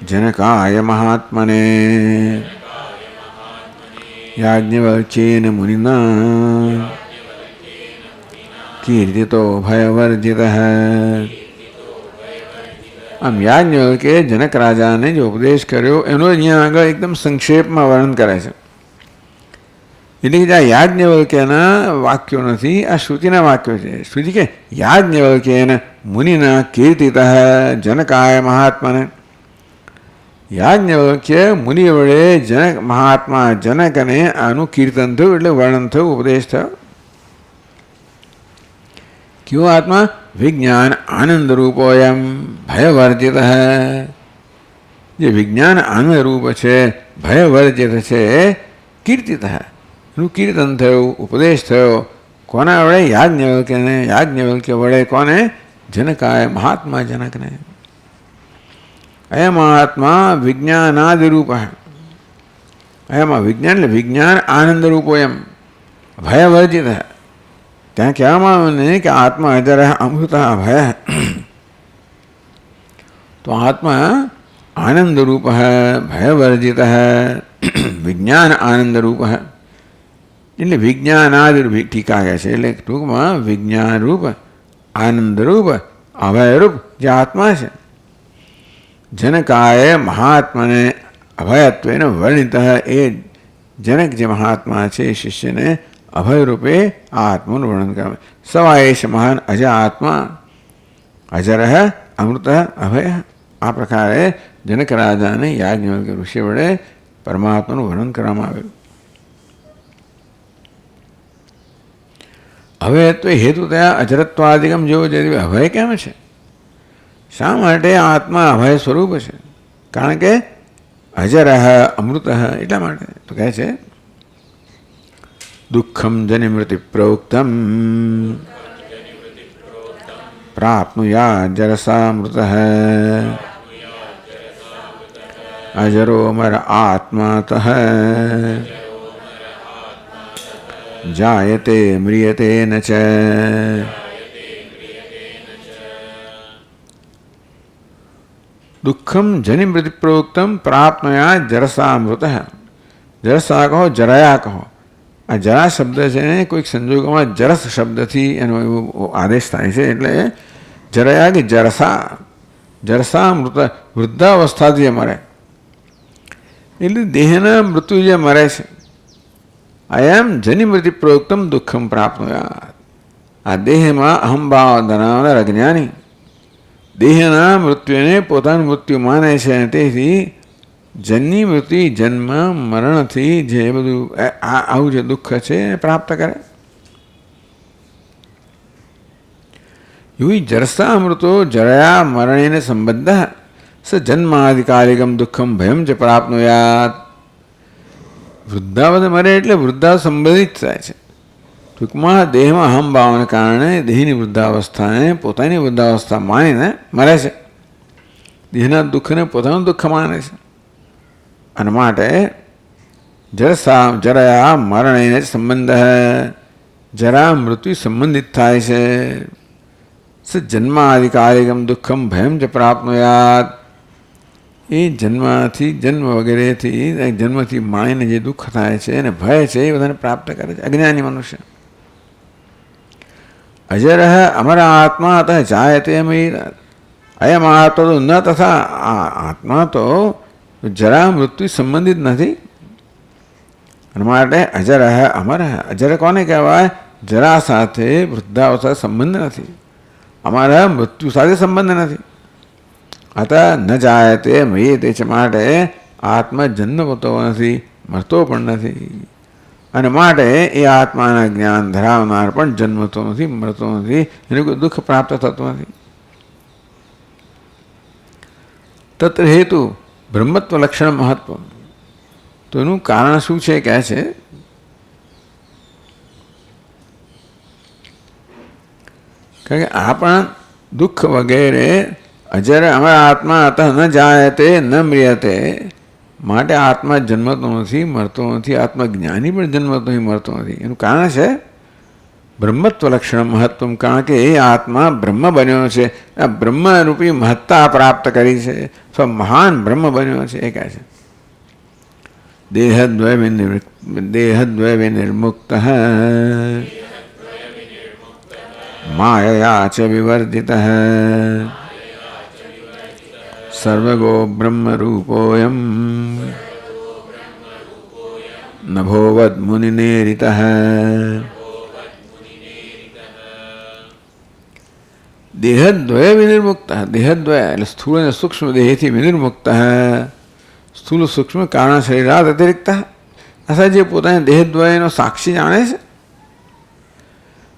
જનકાય મહાત્મને યાજ્ઞવલ્ક્યેન મુનિના કીર્તિતો ભયવર્જિત. આમ યાજ્ઞવલ્કે જનક રાજાને જે ઉપદેશ કર્યો એનો અહીંયા આગળ એકદમ સંક્ષેપમાં વર્ણન કરે છે. એટલે કે આ યાજ્ઞવલ્ક્યના વાક્યો નથી, આ શ્રુતિના વાક્યો છે. શ્રુતિ કે યાજ્ઞવલ્ક્યેન મુનિના કીર્તિત જનકાય મહાત્માને. યાજ્ઞવલ્ક્ય મુનિ વડે જનક મહાત્મા જનકને આનું કીર્તન થયું, એટલે વર્ણન થયું, ઉપદેશ થયો. કેવો આત્મા? વિજ્ઞાન આનંદ રૂપોયમ ભયવર્જિત. જે વિજ્ઞાન આનંદ રૂપ છે, ભયવર્જિત છે, કીર્તિત, એનું કીર્તન થયું, ઉપદેશ થયો. કોના વડે? યાજ્ઞવલ્ક્યને. યાજ્ઞવલ્ક્ય વડે કોને? જનકાય મહાત્મા જનકને. અયમ આત્મા વિજ્ઞાનાદિરૂપ. અયમાં વિજ્ઞાન એટલે વિજ્ઞાન આનંદ રૂપો એમ ભયવર્જિત. ત્યાં કહેવામાં આવ્યું ને કે આત્મા અજર અમૃત ભય, તો આત્મા આનંદ રૂપ ભયવર્જિત વિજ્ઞાન આનંદ રૂપ. એટલે વિજ્ઞાનાદિરૂપ ટીકા કહે છે. એટલે ટૂંકમાં વિજ્ઞાન રૂપ, આનંદ રૂપ, અભયરૂપ જે આત્મા છે. જનકાય મહાત્માને અભયત્વેન વર્ણિત. એ જનક જે મહાત્મા છે એ શિષ્યને અભય રૂપે આ આત્માનું વર્ણન કરે. સવાયેશ મહાન અજ આત્મા અજર અમૃત અભય. આ પ્રકારે જનક રાજાને યાજ્ઞવલ્ક્ય ઋષિ વડે પરમાત્માનું વર્ણન કરવામાં આવેલું. હવે તો હેતુ થયા અજરત્વાદિગમ જેવો જે અભય કેમ છે? શા માટે આત્મા અભય સ્વરૂપ છે? કારણ કે અજર અમૃત, એટલા માટે. તો કહે છે દુઃખમ જનિમૃતિ પ્રોક્તમ પ્રાપ્નુયા જરસામૃત અજરો અમર આત્માત જાયતે મ્રિયતે ન ચ. દુઃખમ જનિમૃતિ પ્રોક્તમ પ્રાપ્નયા જરસામૃત. જરસા કહો, જરયા કહો. આ જરા શબ્દ છે ને કોઈક સંજોગોમાં જરસ શબ્દથી એનો એવો આદેશ થાય છે. એટલે જરયા કે જરસા, જરસા મૃત, વૃદ્ધાવસ્થાથી જે મરે, એટલે દેહના મૃત્યુ જે મરે છે. અયમ જનિમૃતિ પ્રોક્તમ દુઃખમ પ્રાપ્નયા. આ દેહમાં અહંભાવ ધરાવનાર અજ્ઞાની દેહના મૃત્યુને પોતાનું મૃત્યુ માને છે. તેથી જન્ની મૃત્યુ, જન્મ મરણથી જે બધું આવું જે દુઃખ છે એ પ્રાપ્ત કરે. યુ જરસા અમૃતો જરયા મરણેને સંબદ્ધ સ જન્માધિકારિકમ દુઃખમ ભયમ જ પ્રાપ્નુયાત. વૃદ્ધાવસ્થા મરે એટલે વૃદ્ધા સંબંધિત થાય છે. ટૂંકમાં દેહમાં અહંભાવને કારણે દેહની વૃદ્ધાવસ્થાને પોતાની વૃદ્ધાવસ્થા માનીને મરે છે. દેહના દુઃખને પોતાનું દુઃખ માને છે. અને માટે જરયા મરણેને સંબંધ, જરા મૃત્યુ સંબંધિત થાય છે. સ જન્માધિકારિકમ દુઃખમ ભયમ જ પ્રાપ્નુયાત. એ જન્મથી, જન્મ વગેરેથી, જન્મથી માણીને જે દુઃખ થાય છે અને ભય છે એ બધાને પ્રાપ્ત કરે છે અજ્ઞાની મનુષ્ય. અજર અમર આત્મા અત જાયતે અયમ આત્મા તો ન તથા. આ આત્મા તો જરા મૃત્યુ સંબંધિત નથી. અને માટે અજર અમર. અજર કોને કહેવાય? જરા સાથે વૃદ્ધાવસ્થા સંબંધ નથી, અમારા મૃત્યુ સાથે સંબંધ નથી. અત ન જાયતે મ્રિયતે છે, માટે આત્મા જન્મતો નથી, મરતો પણ નથી. અને માટે એ આત્માના જ્ઞાન ધરાવનાર પણ જન્મતો નથી, મરતો નથી, એને કોઈ દુઃખ પ્રાપ્ત થતું નથી. તત્ર હેતુ બ્રહ્મત્વ લક્ષણ મહત્વ. તો એનું કારણ શું છે કહે છે, કારણ કે આ પણ દુઃખ વગેરે અજર અમારા આત્મા અતઃ ન જાયતે ન મ્રિયતે, માટે આત્મા જન્મતો નથી, મરતો નથી, આત્મા જ્ઞાની પણ જન્મતો નથી, મરતો નથી. એનું કારણ છે બ્રહ્મત્વ લક્ષણ મહત્વ, કારણ કે એ આત્મા બ્રહ્મ બન્યો છે, આ બ્રહ્મરૂપી મહત્તા પ્રાપ્ત કરી છે, સ્વ મહાન બ્રહ્મ બન્યો છે. એ કહે છે દેહદ્વય વિનિર્મુક્ત માયયા ચ વિવર્જિત સર્વગો બ્રહ્મરૂપોયમ નભોવદ મુનિનેરિત. દેહદ્વય વિનિર્મુક્ત, દેહદ્વય એટલે સ્થૂળ અને સૂક્ષ્મ દેહથી વિનિર્મુક્ત, સ્થૂલ સૂક્ષ્મ કારણ શરીરાત અતિરિક્ત. અસા જે પોતાના દેહદ્વયનો સાક્ષી જાણે છે,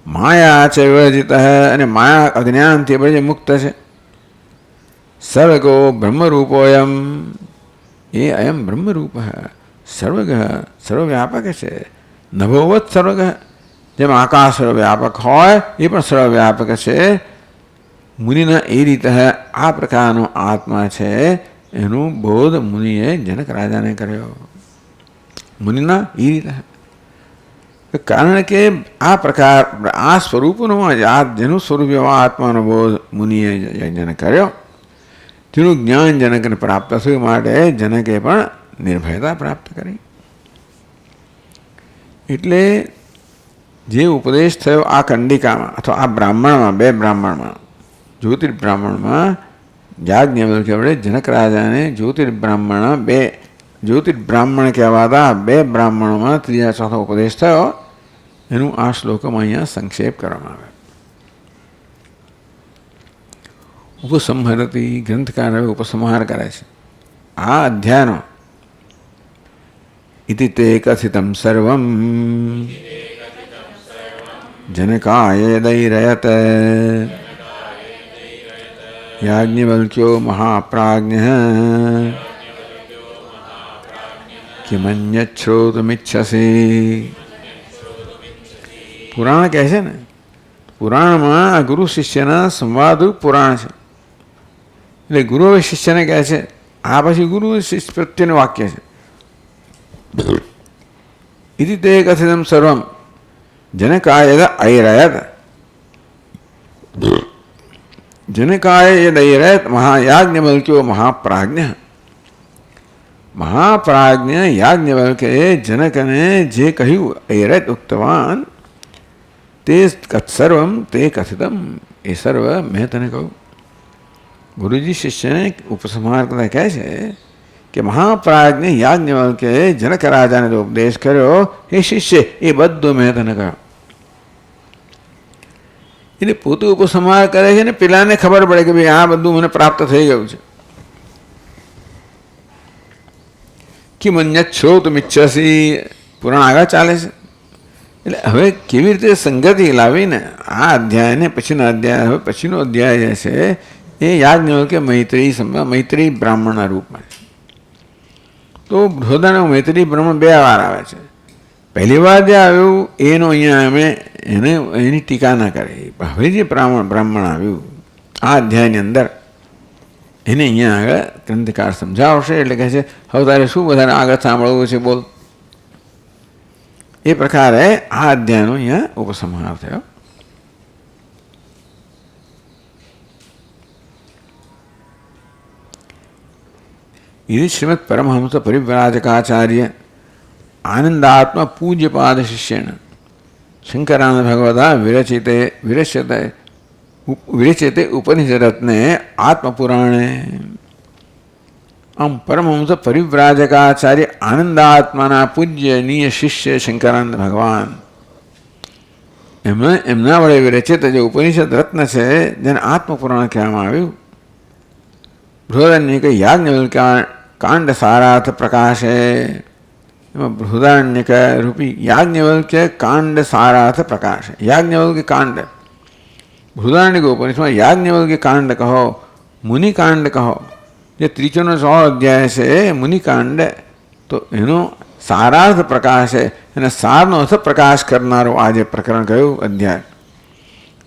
માયા છે વિવર્જિત, અને માયા અજ્ઞાનથી બળે મુક્ત છે. સર્વગો બ્રહ્મરૂપોયમ, એ અયમ બ્રહ્મરૂપ સર્વગ સર્વવ્યાપક છે. નભોવત સર્વગ, જેમ આકાશ સર્વવ્યાપક હોય એ પણ સર્વવ્યાપક છે. મુનિના એ રીતે આ પ્રકારનો આત્મા છે, એનું બોધ મુનિએ જનક રાજાને કર્યો. મુનિના એ રીતે, કારણ કે આ પ્રકાર આ સ્વરૂપનો જેનું સ્વરૂપ એવા આત્માનો બોધ મુનિએ જન કર્યો, જેનું જ્ઞાન જનકને પ્રાપ્ત થયું, માટે જનકે પણ નિર્ભયતા પ્રાપ્ત કરી. એટલે જે ઉપદેશ થયો આ કંડિકામાં અથવા આ બ્રાહ્મણમાં, બે બ્રાહ્મણમાં, જ્યોતિર્બ્રાહ્મણમાં યાજ્ઞવલ્ક્ય વડે જનક રાજાને જ્યોતિર્બ્રાહ્મણ કહેવાતા બે બ્રાહ્મણોમાં ત્રીજા ચોથો ઉપદેશ થયો. એનું આ શ્લોકમાં અહીંયા સંક્ષેપ કરવામાં આવે. ઉપસંહરતી ગ્રંથકાર હવે ઉપસંહાર કરે છે આ અધ્યાયનો. ઇતિ તે કથિતમ સર્વમ જનકાય દૈરયત યાજ્ઞવલ્ક્યો મહાપ્રાજ્ઞ કિમન્યચ્છ્રોતુમિચ્છસી. પુરાણ કહે છે ને, પુરાણમાં આ ગુરુ શિષ્યના સંવાદરૂપ પુરાણ છે. એટલે ગુરુ હવે શિષ્યને કહે છે, આ પછી ગુરુ શિષ્ય પ્રત્યેનું વાક્ય છે. ઇતિ તે કથિતમ સર્વમ જનકાય ઐરયત, જનકાય યદૈરયત યાજ્ઞવલ્ક્યો મહાપ્રાજ્ઞ. મહાપ્રાજ્ઞ યાજ્ઞવલ્ક્યે જનકને જે કહ્યું, ઐરયત ઉક્તવાન, તે સર્વમ તે કથિતમ, એ સર્વ મેં તને કહું. ગુરુજી શિષ્યને ઉપસંહાર કરતા કહે છે કે મહાપ્રાજ્ઞ યાજ્ઞવલ્ક્યે જનક રાજાને જો ઉપદેશ કર્યો, એ શિષ્ય એ બધું મેં તને કહ્યું. એટલે પોતે ઉપસંહાર કરે છે ને પેલાને ખબર પડે કે ભાઈ આ બધું મને પ્રાપ્ત થઈ ગયું છે. કિમન્યચ્છ્રોતુમિચ્છસી પુરાણ આગળ ચાલે છે. એટલે હવે કેવી રીતે સંગતિ લાવીને આ અધ્યાયને પછીના અધ્યાય, હવે પછીનો અધ્યાય જે છે એ યાજ્ઞવલ્ક્ય મૈત્રી બ્રાહ્મણના રૂપમાં છે. તો બૃહદારણ્યક મૈત્રી બ્રાહ્મણ બે વાર આવે છે. પહેલી વાર જે આવ્યું એનો અહીંયા અમે એની ટીકા ના કરી. હવે જે બ્રાહ્મણ આવ્યું આ અધ્યાયની અંદર, એને અહીંયા આગળ ગ્રંથકાર સમજાવશે. એટલે કહે છે હવે તારે શું વધારે આગળ સાંભળવું છે બોલ. એ પ્રકારે આ અધ્યાયનો અહીંયા ઉપસંહાર થયો. ఇది శ్రీమద్ పరమహంస పరివ్రాజకాచార్య ఆనందాత్మ పూజ్యపాద శిష్యేణ శంకరానంద భగవత વિરચિતે ઉપનિષદરત્ને આત્મપુરાણે. આમ પરમહંસ પરિવ્રાજકાચાર્ય આનંદાત્માના પૂજ્યનીય શિષ્ય શંકરાનંદ ભગવાન એમના વડે વિરચિત જે ઉપનિષદ રત્ન છે જેને આત્મપુરાણ કહેવામાં આવ્યું. બૃહદારણ્યક યાજ્ઞવલ્ક કાંડ સારાર્થ પ્રકાશે, એમાં બૃહદારણ્યક રૂપી યાજ્ઞવલ્ક્ય કાંડ સારાર્થ પ્રકાશે. યાજ્ઞવલ્ક્ય કાંડ, બૃહદારણ્યક ઉપનિષદમાં યાજ્ઞવલ્ક્ય કાંડ કહો, મુનિકાંડ કહો. જે 316 અધ્યાય છે મુનિકાંડ, તો એનો સારાર્થ પ્રકાશ છે, અને સારનો અર્થ પ્રકાશ કરનારો આ જે પ્રકરણ કયું અધ્યાય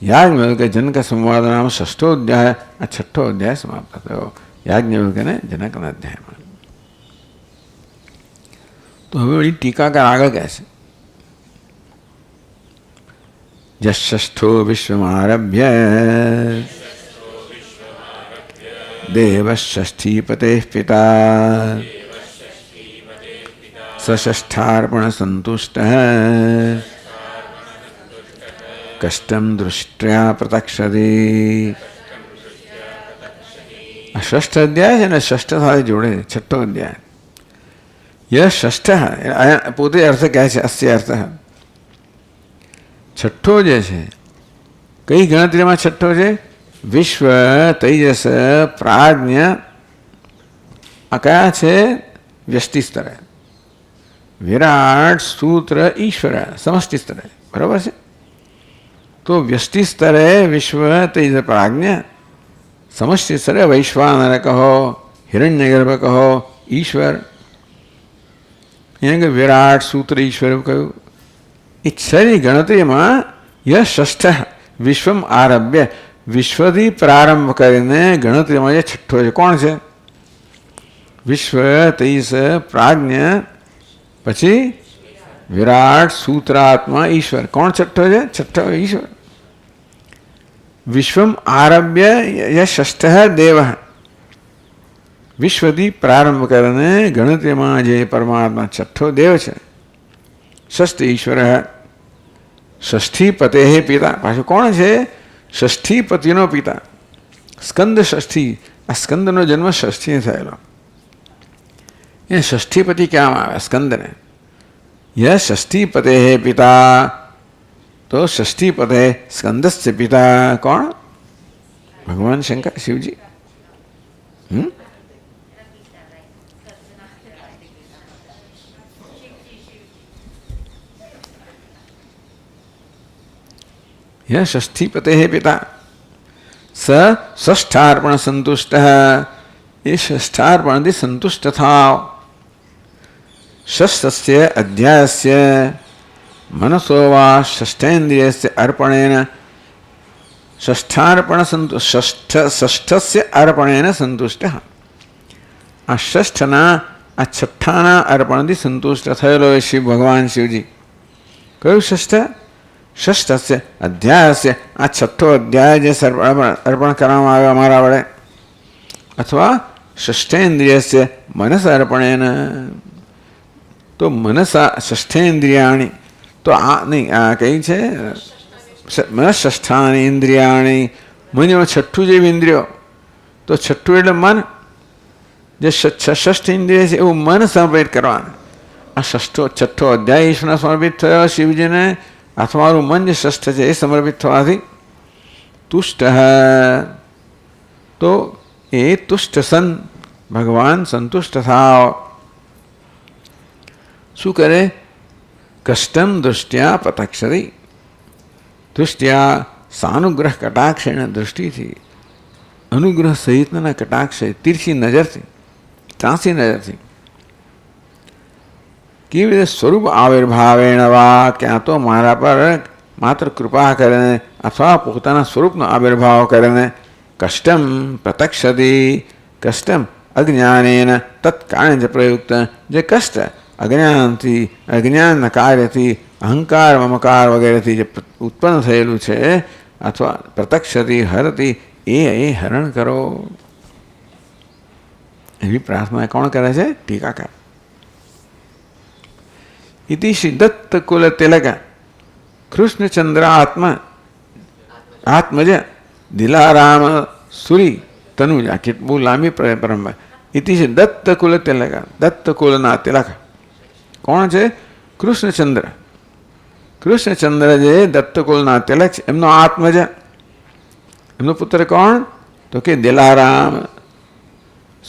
યાજ્ઞવલ્ક્ય જનક સંવાદ નામ 6ઠો અધ્યાય, આ 6ઠ્ઠો અધ્યાય સમાપ્ત થયો યાજ્ઞવલ્ક્યને જનકના અધ્યાયમાં. તો હવે વળી ટીકાકાર આગળ કહે છે, યશષ્ઠો વિશ્વમારભ્ય દેવષષ્ઠીપતે પિતા સષ્ઠાર્પણ સંતુષ્ટ કષ્ટમ દૃષ્ટ્યા પ્રતક્ષતી. આ 6ઠ અધ્યાય છે ને 6ઠ સાથે જોડે 6ઠ્ઠો અધ્યાય. યહ ષષ્ઠ પોતે અર્થ કહે છે, અસ્ય અર્થ. 6ઠ્ઠો જે છે કઈ ગણતરીમાં 6ઠ્ઠો છે? વિશ્વ, તૈજસ, પ્રાજ્ઞ. આ કયા છે? વ્યષ્ટિ સ્તરે. વિરાટ, સૂત્ર, ઈશ્વર સમષ્ટિ સ્તરે. બરાબર છે. તો વ્યષ્ટિ સ્તરે વિશ્વ, તૈજસ, પ્રાજ્ઞ. સમષ્ટિ સ્તરે વૈશ્વાનર કહો, હિરણ્યગર્ભ કહો, ઈશ્વર. અહીંયા કે વિરાટ, સૂત્ર, ઈશ્વર એવું કહ્યું. એ છની ગણતરીમાં યહ ષષ્ઠ વિશ્વમ આરભ્ય, વિશ્વથી પ્રારંભ કરીને ગણતરીમાં જે 6ઠ્ઠો છે કોણ છે? વિશ્વ, તૈજસ, પ્રાજ્ઞ, પછી વિરાટ, સૂત્રાત્મા, ઈશ્વર. કોણ 6ઠ્ઠો છે? 6ઠ્ઠો ઈશ્વર. વિશ્વમ આરભ્ય યહ ષષ્ઠ દેવ, વિશ્વથી પ્રારંભ કરીને ગણતરીમાં જે પરમાત્મા 6ઠ્ઠો દેવ છે. ષષ્ઠ ઈશ્વર, ષષ્ઠીપતે પિતા. પાછું કોણ છે? ષષ્ઠીપતિનો પિતા. સ્કંદ ષષ્ઠી. આ સ્કંદનો જન્મ ષષ્ઠી થયેલો, એ ષષ્ઠીપતિ કહેવામાં આવે સ્કંદને. યહ ષષ્ઠીપતે પિતા, તો ષષ્ઠીપતે સ્કંદસ્ય પિતા કોણ? ભગવાન શંકર, શિવજી. યહ ષષ્ઠીપતે પિતા ષષ્ઠાર્પણ સંતુષ્ટ. એ ષષ્ઠાર્પણથી સંતુષ્ટ થાવ. ષષ્ઠસ્ય અધ્યાયસ્ય મનસો વા ષષ્ઠેન્દ્રિયસ્ય અર્પણેન ષષ્ઠાર્પણ ષષ્ઠસ્ય અર્પણેન સંતુષ્ટ. આ ષષ્ઠના, આ 6ઠ્ઠાના અર્પણથી સંતુષ્ટ થયેલો એ શિવ ભગવાન શિવજી. કયું ષષ્ઠ? ષષ્ઠસ્ય અધ્યાયસ્ય, આ 6ઠ્ઠો અધ્યાય જે અર્પણ કરવામાં આવ્યો અમારા વડે. અથવા ષષ્ઠેન્દ્રિયસ્ય મનસ અર્પણેન, તો મનસા ષષ્ઠેન્દ્રિયાણી. તો આ નહીં, આ કઈ છે? મનઃષ્ઠાની ઇન્દ્રિયાણી. મન 6ઠ્ઠું જેવી ઇન્દ્રિયો, તો 6ઠ્ઠું એટલે મન. જે ષષ્ઠ ઇન્દ્રિય છે એવું મન સમર્પિત કરવાનું. આ 6ઠ્ઠો અધ્યાય ઈશ્વરને સમર્પિત થયો શિવજીને. આ તમારું મન જે ષષ્ઠ છે એ સમર્પિત થવાથી તુષ્ટ. તો એ તુષ્ટ સન, ભગવાન સંતુષ્ટ થાવ. શું કરે? કષ્ટમ દૃષ્ટ્યા પ્રતક્ષરી. દૃષ્ટ્યા સાનુગ્રહ કટાક્ષેણ, દૃષ્ટિથી, અનુગ્રહ સહિતના કટાક્ષે, તીરછી નજરથી, ત્રાસી નજરથી. કેવી રીતે? સ્વરૂપ આવિર્ભાવેણ વા, ક્યાં તો મારા પર માત્ર કૃપા કરીને અથવા પોતાના સ્વરૂપનો આવિર્ભાવ કરીને. કષ્ટમ પ્રતક્ષતી. કષ્ટમ અજ્ઞાનેન તત્કાળે પ્રયુક્ત. જે કષ્ટ અજ્ઞાનથી, અજ્ઞાનના કાર્યથી, અહંકાર, મમકાર વગેરેથી જે ઉત્પન્ન થયેલું છે, અથવા પ્રતક્ષતી, હરતી, એ હરણ કરો. એવી પ્રાર્થના કોણ કરે છે? ટીકાકાર. ઇતિ શ્રી દત્ત કુલ તિલક કૃષ્ણચંદ્ર આત્મજ દિલારામ સુરી તનુજા. બહુ લાંબી પરંપરા. ઇતિ શ્રી દત્ત કુલ તિલક, દત્ત કુલના તિલક કોણ છે? કૃષ્ણચંદ્ર. કૃષ્ણચંદ્ર જે દત્તકુલના તિલક છે એમનો આત્મજ, એમનો પુત્ર કોણ? તો કે દિલારામ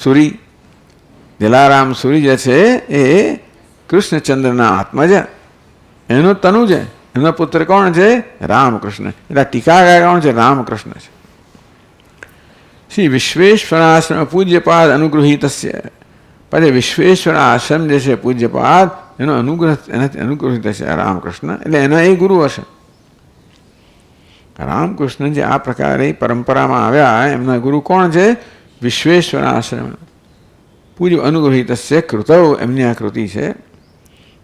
સુરી. દિલારામ સુરી જે છે એ કૃષ્ણચંદ્રના આત્મજ, એનો તનુ છે. એમના પુત્ર કોણ છે? રામકૃષ્ણ. એટલે ટીકાકાર કોણ છે? રામકૃષ્ણ છે. શ્રી વિશ્વેશ્વર આશ્રમ પૂજ્યપાદ અનુગૃહિત પછી વિશ્વેશ્વર આશ્રમ જે છે પૂજ્યપાદ એનો અનુગ્રહ, એનાથી અનુગ્રહિત છે રામકૃષ્ણ, એટલે એના એ ગુરુ હશે. રામકૃષ્ણ જે આ પ્રકારે પરંપરામાં આવ્યા એમના ગુરુ કોણ છે? વિશ્વેશ્વર આશ્રમ પૂજ્ય અનુગ્રહિત કૃતૌ, એમની આ કૃતિ છે.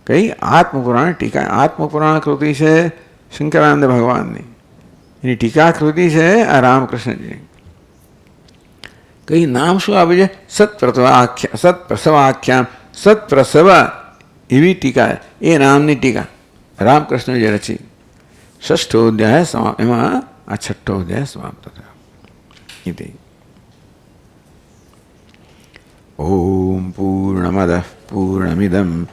કઈ? આત્મપુરાણ ટીકા. આત્મપુરાણ કૃતિ છે શંકરાનંદ ભગવાનની, એની ટીકા કૃતિ છે આ રામકૃષ્ણજી. કઈ નામ શું આપે છે? સત્પ્રસવાખ્યામ, સત્પ્રસવ એવી ટીકા, એ નામની ટીકા રામકૃષ્ણ જે રચી. ષષ્ઠો અધ્યાય એમાં આ છઠ્ઠો અધ્યાય સમાપ્ત થયો. ઓમ પૂર્ણમદ પૂર્ણમિદમ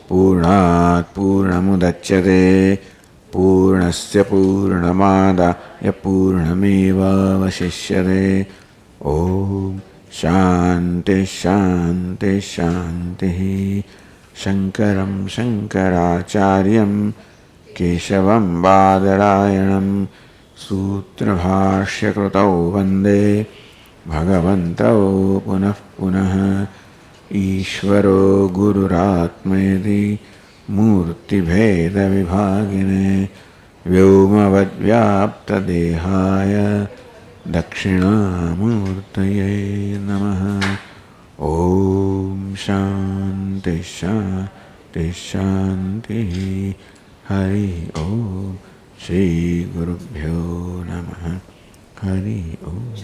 પૂર્ણાત પૂર્ણમુદચ્યતે પૂર્ણસ્ય પૂર્ણમાદાય પૂર્ણમેવાવશિષ્યતે. ઓમ શાંતિ શાંતિ શાંતિ. શંકરમ શંકરાચાર્યમ કેશવમ બાદરાયણમ સૂત્રભાષ્યકૃતૌ વંદે ભગવन्तौ પુનઃ પુનઃ. ઈશ્વરો ગુરુરાત્મેતિ મૂર્તિભેદવિભાગિને વ્યોમવદ્વ્યાપ્તદેહાય દક્ષિણામૂર્તયે નમઃ. ઓમ શાંતિ શાંતિ શાંતિ. હરિ ઓમ. શ્રી ગુરુભ્યો નમઃ. હરિ ઓમ.